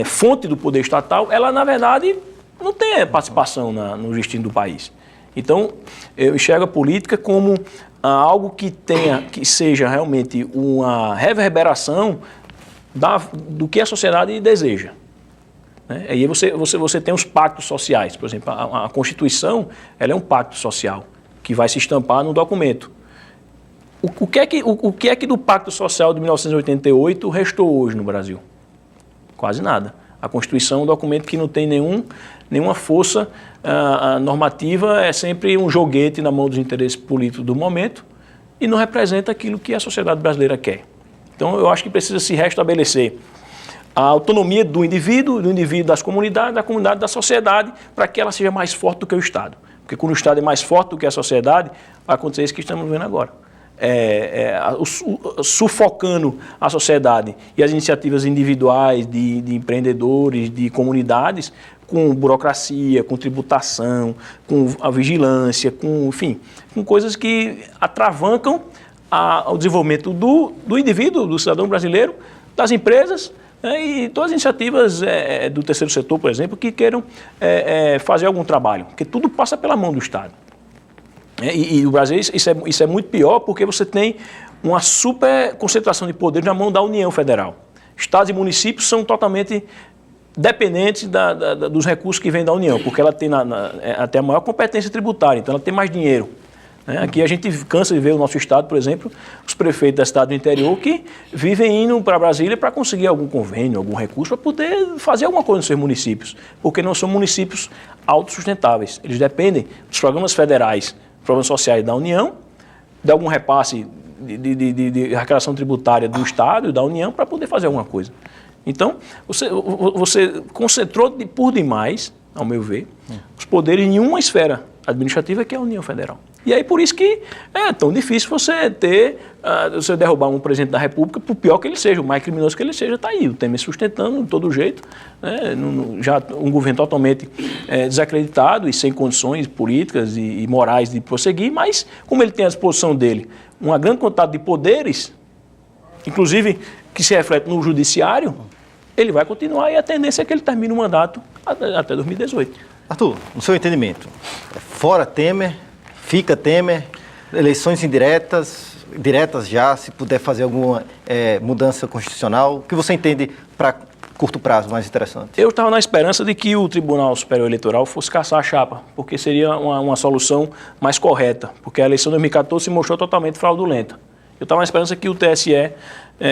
fonte do poder estatal, ela, na verdade, não tem participação no destino do país. Então, eu enxergo a política como algo que seja realmente uma reverberação do que a sociedade deseja. Aí você tem os pactos sociais, por exemplo, a Constituição ela é um pacto social que vai se estampar no documento. O que é que do Pacto Social de 1988 restou hoje no Brasil? Quase nada. A Constituição é um documento que não tem nenhuma força normativa, é sempre um joguete na mão dos interesses políticos do momento e não representa aquilo que a sociedade brasileira quer. Então, eu acho que precisa se restabelecer a autonomia do indivíduo das comunidades, da comunidade, da sociedade, para que ela seja mais forte do que o Estado. Porque quando o Estado é mais forte do que a sociedade, vai acontecer isso que estamos vendo agora. Sufocando a sociedade e as iniciativas individuais de empreendedores, de comunidades, com burocracia, com tributação, com a vigilância, com coisas que atravancam o desenvolvimento do indivíduo, do cidadão brasileiro, das empresas, e todas as iniciativas do terceiro setor, por exemplo, que queiram fazer algum trabalho, porque tudo passa pela mão do Estado. E no Brasil isso é muito pior porque você tem uma super concentração de poder na mão da União Federal. Estados e municípios são totalmente dependentes dos recursos que vêm da União, porque ela tem até a maior competência tributária, então ela tem mais dinheiro. Aqui a gente cansa de ver o nosso estado, por exemplo, os prefeitos da cidade do interior que vivem indo para Brasília para conseguir algum convênio, algum recurso, para poder fazer alguma coisa nos seus municípios, porque não são municípios autossustentáveis. Eles dependem dos programas federais, programas sociais da União, de algum repasse de arrecadação tributária do Estado e da União para poder fazer alguma coisa. Então, você concentrou por demais, ao meu ver, os poderes em uma esfera administrativa que é a União Federal. E aí por isso que é tão difícil você derrubar um presidente da República, por pior que ele seja, o mais criminoso que ele seja, está aí, o Temer sustentando de todo jeito, já um governo totalmente desacreditado e sem condições políticas e morais de prosseguir, mas como ele tem à disposição dele uma grande quantidade de poderes, inclusive que se reflete no judiciário, ele vai continuar e a tendência é que ele termine o mandato até 2018. Arthur, no seu entendimento, fora Temer, fica Temer, eleições diretas já, se puder fazer alguma mudança constitucional, o que você entende para curto prazo mais interessante? Eu estava na esperança de que o Tribunal Superior Eleitoral fosse cassar a chapa, porque seria uma solução mais correta, porque a eleição de 2014 se mostrou totalmente fraudulenta. Eu estava na esperança que o TSE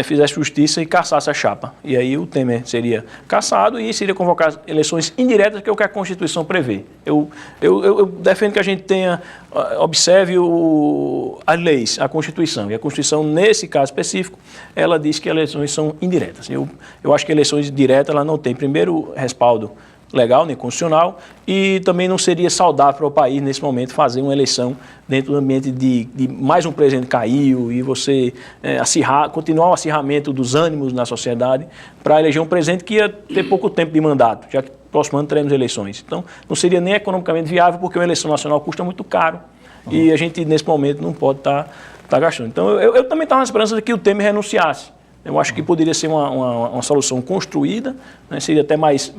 fizesse justiça e cassasse a chapa. E aí o Temer seria cassado e seria convocar eleições indiretas, que é o que a Constituição prevê. Eu defendo que a gente observe as leis, a Constituição. E a Constituição, nesse caso específico, ela diz que eleições são indiretas. Eu acho que eleições diretas ela não tem, primeiro, respaldo legal, nem constitucional, e também não seria saudável para o país, nesse momento, fazer uma eleição dentro do ambiente de mais um presidente caiu e você continuar o acirramento dos ânimos na sociedade para eleger um presidente que ia ter pouco tempo de mandato, já que próximo ano teremos eleições. Então, não seria nem economicamente viável, porque uma eleição nacional custa muito caro e a gente, nesse momento, não pode estar gastando. Então, eu também estava na esperança de que o Temer renunciasse. Eu acho que poderia ser uma solução construída, né? Seria até mais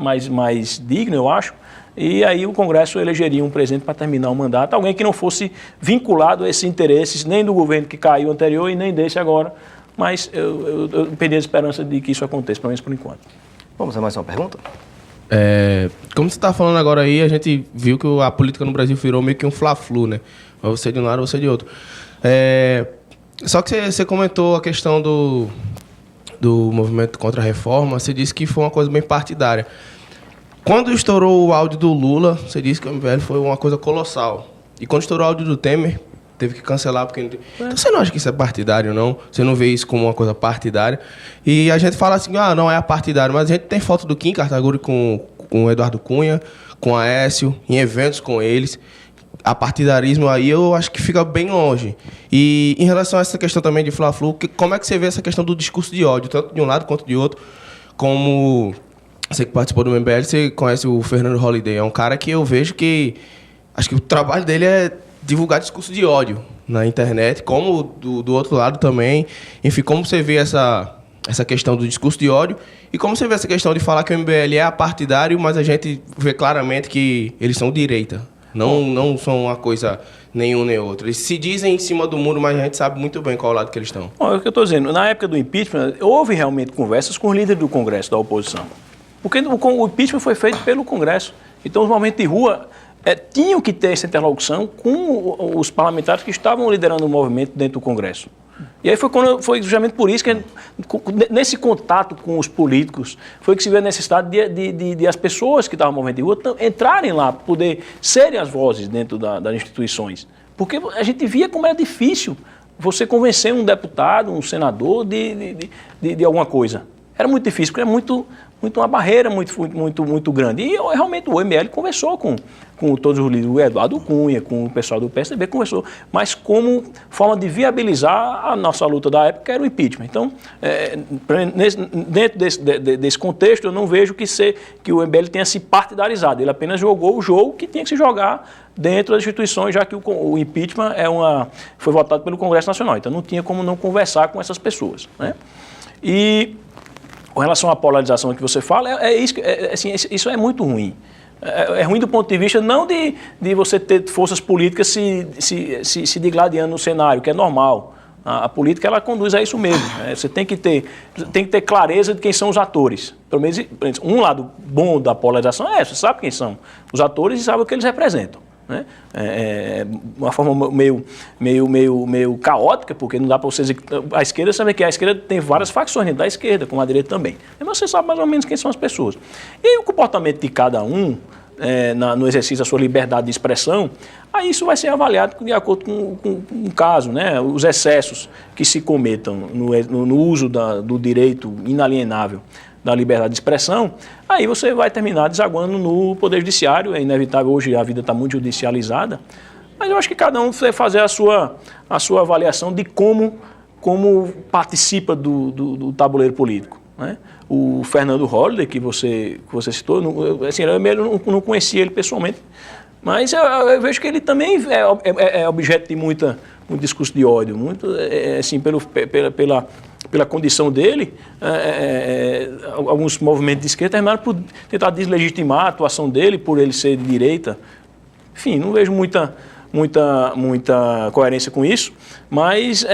digno, eu acho, e aí o Congresso elegeria um presidente para terminar o mandato, alguém que não fosse vinculado a esses interesses, nem do governo que caiu anterior e nem desse agora, mas eu perdi a esperança de que isso aconteça, pelo menos por enquanto. Vamos a mais uma pergunta? Como você está falando agora aí, a gente viu que a política no Brasil virou meio que um fla-flu, né? Você de um lado, você de outro. Só que você comentou a questão do movimento contra a reforma, você disse que foi uma coisa bem partidária. Quando estourou o áudio do Lula, você disse que o MBL foi uma coisa colossal. E quando estourou o áudio do Temer, teve que cancelar. Então você não acha que isso é partidário, não? Você não vê isso como uma coisa partidária? E a gente fala assim, não é partidário, mas a gente tem foto do Kim Kataguiri com o Eduardo Cunha, com a Aécio, em eventos com eles. A partidarismo aí eu acho que fica bem longe. E em relação a essa questão também de Fla-Flu, como é que você vê essa questão do discurso de ódio, tanto de um lado quanto de outro? Como você que participou do MBL, você conhece o Fernando Holliday, é um cara que eu vejo que acho que o trabalho dele é divulgar discurso de ódio na internet, como do outro lado também. Enfim, como você vê essa questão do discurso de ódio e como você vê essa questão de falar que o MBL é apartidário, mas a gente vê claramente que eles são direita. Não são uma coisa nenhum nem outra. Eles se dizem em cima do muro, mas a gente sabe muito bem qual lado que eles estão. Bom, é o que eu estou dizendo. Na época do impeachment, houve realmente conversas com os líderes do Congresso, da oposição. Porque o impeachment foi feito pelo Congresso. Então, os movimentos de rua tinham que ter essa interlocução com os parlamentares que estavam liderando o movimento dentro do Congresso. E aí foi justamente por isso que, nesse contato com os políticos, foi que se viu a necessidade de as pessoas que estavam no movimento de rua entrarem lá, poder serem as vozes dentro das instituições. Porque a gente via como era difícil você convencer um deputado, um senador de alguma coisa. Era muito difícil, porque era uma barreira muito grande. E realmente o MBL conversou com todos os líderes, o Eduardo Cunha, com o pessoal do PSDB, conversou, mas como forma de viabilizar a nossa luta da época, era o impeachment. Então, dentro desse contexto, eu não vejo que o MBL tenha se partidarizado. Ele apenas jogou o jogo que tinha que se jogar dentro das instituições, já que o impeachment foi votado pelo Congresso Nacional. Então, não tinha como não conversar com essas pessoas, né? E com relação à polarização que você fala, isso é muito ruim. É ruim do ponto de vista não de você ter forças políticas se digladiando no cenário, que é normal. A política ela conduz a isso mesmo. Né? Você tem que ter clareza de quem são os atores. Pelo menos um lado bom da polarização você sabe quem são os atores e sabe o que eles representam. Né? Uma forma meio caótica, porque não dá para você dizer que a esquerda sabe que a esquerda tem várias facções dentro da esquerda, como a direita também. Mas você sabe mais ou menos quem são as pessoas. E aí, o comportamento de cada um no exercício da sua liberdade de expressão, aí isso vai ser avaliado de acordo com o caso, né? Os excessos que se cometam no uso do direito inalienável da liberdade de expressão, aí você vai terminar desaguando no Poder Judiciário. É inevitável, hoje a vida está muito judicializada, mas eu acho que cada um vai fazer a sua avaliação de como participa do tabuleiro político. Né? O Fernando Holliday, que você citou, eu não conhecia ele pessoalmente, mas eu vejo que ele também é objeto de muito discurso de ódio, muito assim, pela condição dele, alguns movimentos de esquerda terminaram por tentar deslegitimar a atuação dele, por ele ser de direita. Enfim, não vejo muita coerência com isso, mas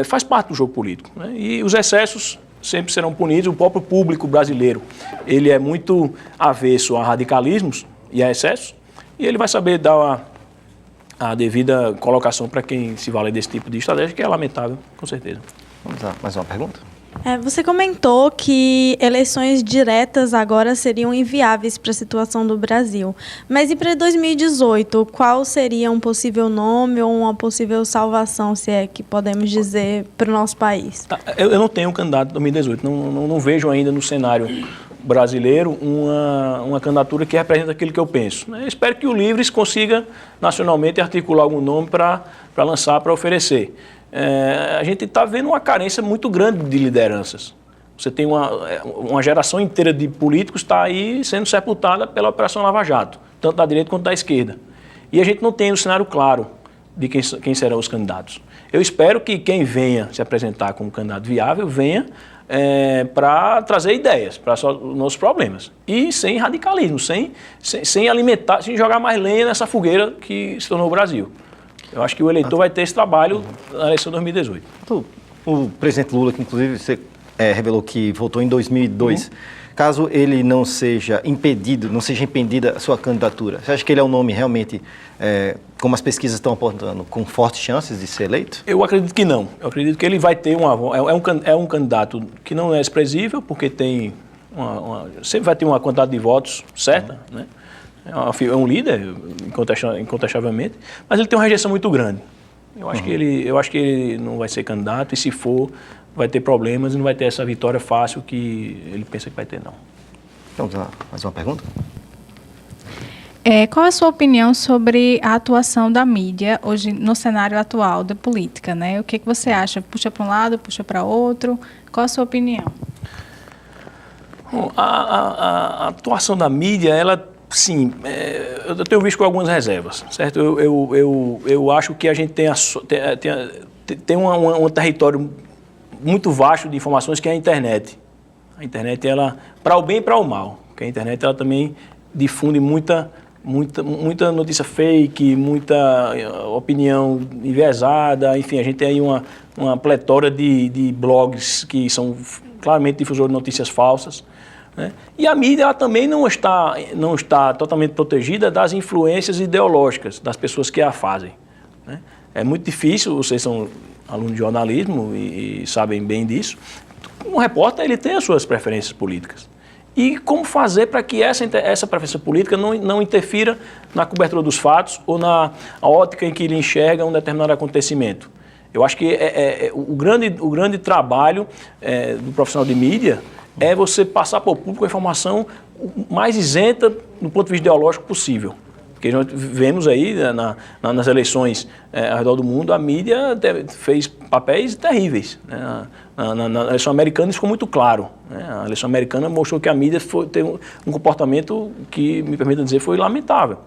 faz parte do jogo político, né? E os excessos sempre serão punidos. O próprio público brasileiro, ele é muito avesso a radicalismos e a excessos, e ele vai saber dar a devida colocação para quem se vale desse tipo de estratégia, que é lamentável, com certeza. Vamos lá, mais uma pergunta? Você comentou que eleições diretas agora seriam inviáveis para a situação do Brasil. Mas e para 2018, qual seria um possível nome ou uma possível salvação, se é que podemos dizer, para o nosso país? Eu não tenho um candidato em 2018, não vejo ainda no cenário brasileiro uma candidatura que representa aquilo que eu penso. Eu espero que o Livres consiga nacionalmente articular algum nome para lançar, para oferecer. A gente está vendo uma carência muito grande de lideranças. Você tem uma geração inteira de políticos que está aí sendo sepultada pela Operação Lava Jato, tanto da direita quanto da esquerda. E a gente não tem um cenário claro de quem serão os candidatos. Eu espero que quem venha se apresentar como candidato viável venha para trazer ideias para os nossos problemas. E sem radicalismo, sem alimentar, sem jogar mais lenha nessa fogueira que se tornou o Brasil. Eu acho que o eleitor vai ter esse trabalho na eleição de 2018. O presidente Lula, que inclusive você revelou que votou em 2002, caso ele não seja impedida a sua candidatura, você acha que ele é um nome realmente, como as pesquisas estão apontando, com fortes chances de ser eleito? Eu acredito que não. Eu acredito que ele vai ter um candidato que não é desprezível, porque tem sempre vai ter uma quantidade de votos certa, né? É um líder, incontestavelmente, mas ele tem uma rejeição muito grande. Eu acho que ele não vai ser candidato, e se for, vai ter problemas e não vai ter essa vitória fácil que ele pensa que vai ter, não. Vamos lá, mais uma pergunta? Qual é a sua opinião sobre a atuação da mídia hoje no cenário atual da política, né? O que você acha? Puxa para um lado, puxa para outro? Qual a sua opinião? Bom, a atuação da mídia, ela... Sim, eu tenho visto com algumas reservas, certo? Eu acho que a gente tem um território muito vasto de informações, que é a internet. A internet, ela, para o bem e para o mal, porque a internet ela também difunde muita notícia fake, muita opinião enviesada, enfim, a gente tem aí uma pletora de blogs que são claramente difusores de notícias falsas. Né? E a mídia ela também não está totalmente protegida das influências ideológicas das pessoas que a fazem. Né? É muito difícil, vocês são alunos de jornalismo e sabem bem disso, um repórter ele tem as suas preferências políticas. E como fazer para que essa preferência política não interfira na cobertura dos fatos ou na ótica em que ele enxerga um determinado acontecimento. Eu acho que o grande trabalho do profissional de mídia é você passar para o público a informação mais isenta do ponto de vista ideológico possível. Porque nós vemos aí nas eleições ao redor do mundo, a mídia fez papéis terríveis. Né? Na eleição americana isso ficou muito claro. Né? A eleição americana mostrou que a mídia teve um comportamento que, me permita dizer, foi lamentável.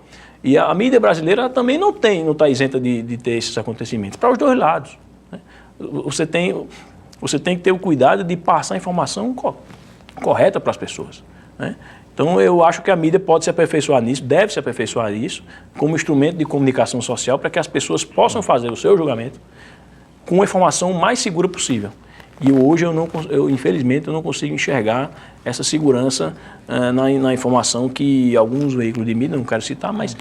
E a mídia brasileira também não está isenta de ter esses acontecimentos, para os dois lados. Né? Você tem que ter o cuidado de passar a informação correta para as pessoas. Né? Então, eu acho que a mídia pode se aperfeiçoar nisso, deve se aperfeiçoar nisso, como instrumento de comunicação social, para que as pessoas possam fazer o seu julgamento com a informação mais segura possível. E hoje, infelizmente, eu não consigo enxergar essa segurança na informação que alguns veículos de mídia, não quero citar, mas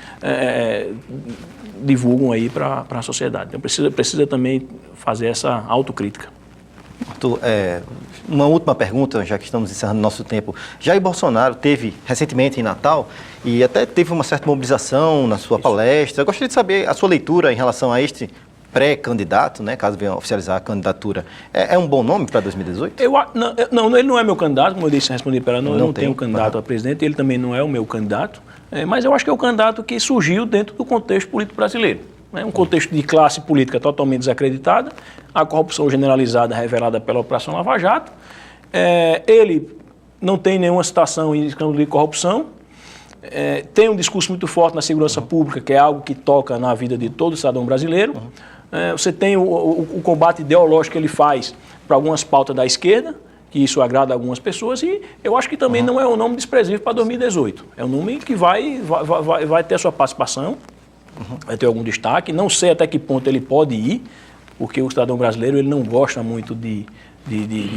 divulgam aí para a sociedade. Então, precisa também fazer essa autocrítica. Arthur, uma última pergunta, já que estamos encerrando nosso tempo. Jair Bolsonaro teve recentemente em Natal e até teve uma certa mobilização na sua palestra. Eu gostaria de saber a sua leitura em relação a este pré-candidato, né, caso venha oficializar a candidatura. É um bom nome para 2018? Não, ele não é meu candidato, como eu disse, respondi para ela, eu não tenho candidato a presidente, ele também não é o meu candidato, mas eu acho que é o candidato que surgiu dentro do contexto político brasileiro. Um contexto de classe política totalmente desacreditada, a corrupção generalizada revelada pela Operação Lava Jato. Ele não tem nenhuma citação em escândalo de corrupção, tem um discurso muito forte na segurança pública, que é algo que toca na vida de todo cidadão brasileiro. Você tem o combate ideológico que ele faz para algumas pautas da esquerda, que isso agrada algumas pessoas, e eu acho que também não é um nome desprezível para 2018. É um nome que vai ter a sua participação, vai ter algum destaque. Não sei até que ponto ele pode ir, porque o cidadão brasileiro ele não gosta muito de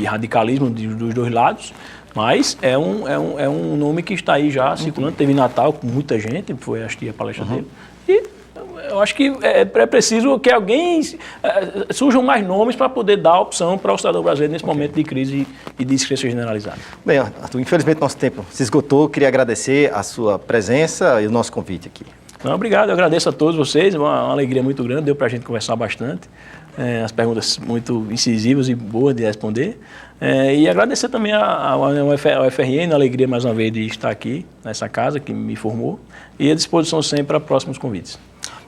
radicalismo dos dois lados, mas é um nome que está aí já circulando. Teve em Natal com muita gente, foi assistir a palestra dele. E eu acho que é preciso que alguém surjam mais nomes para poder dar opção para o cidadão brasileiro nesse momento de crise e de descrença generalizada. Bem, Arthur, infelizmente nosso tempo se esgotou. Queria agradecer a sua presença e o nosso convite aqui. Não, obrigado, eu agradeço a todos vocês, uma alegria muito grande, deu para a gente conversar bastante, as perguntas muito incisivas e boas de responder, e agradecer também ao FRN, a alegria mais uma vez de estar aqui nessa casa que me formou, e à disposição sempre para próximos convites.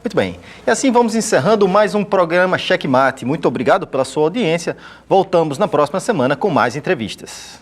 Muito bem. E assim vamos encerrando mais um programa Checkmate. Muito obrigado pela sua audiência. Voltamos na próxima semana com mais entrevistas.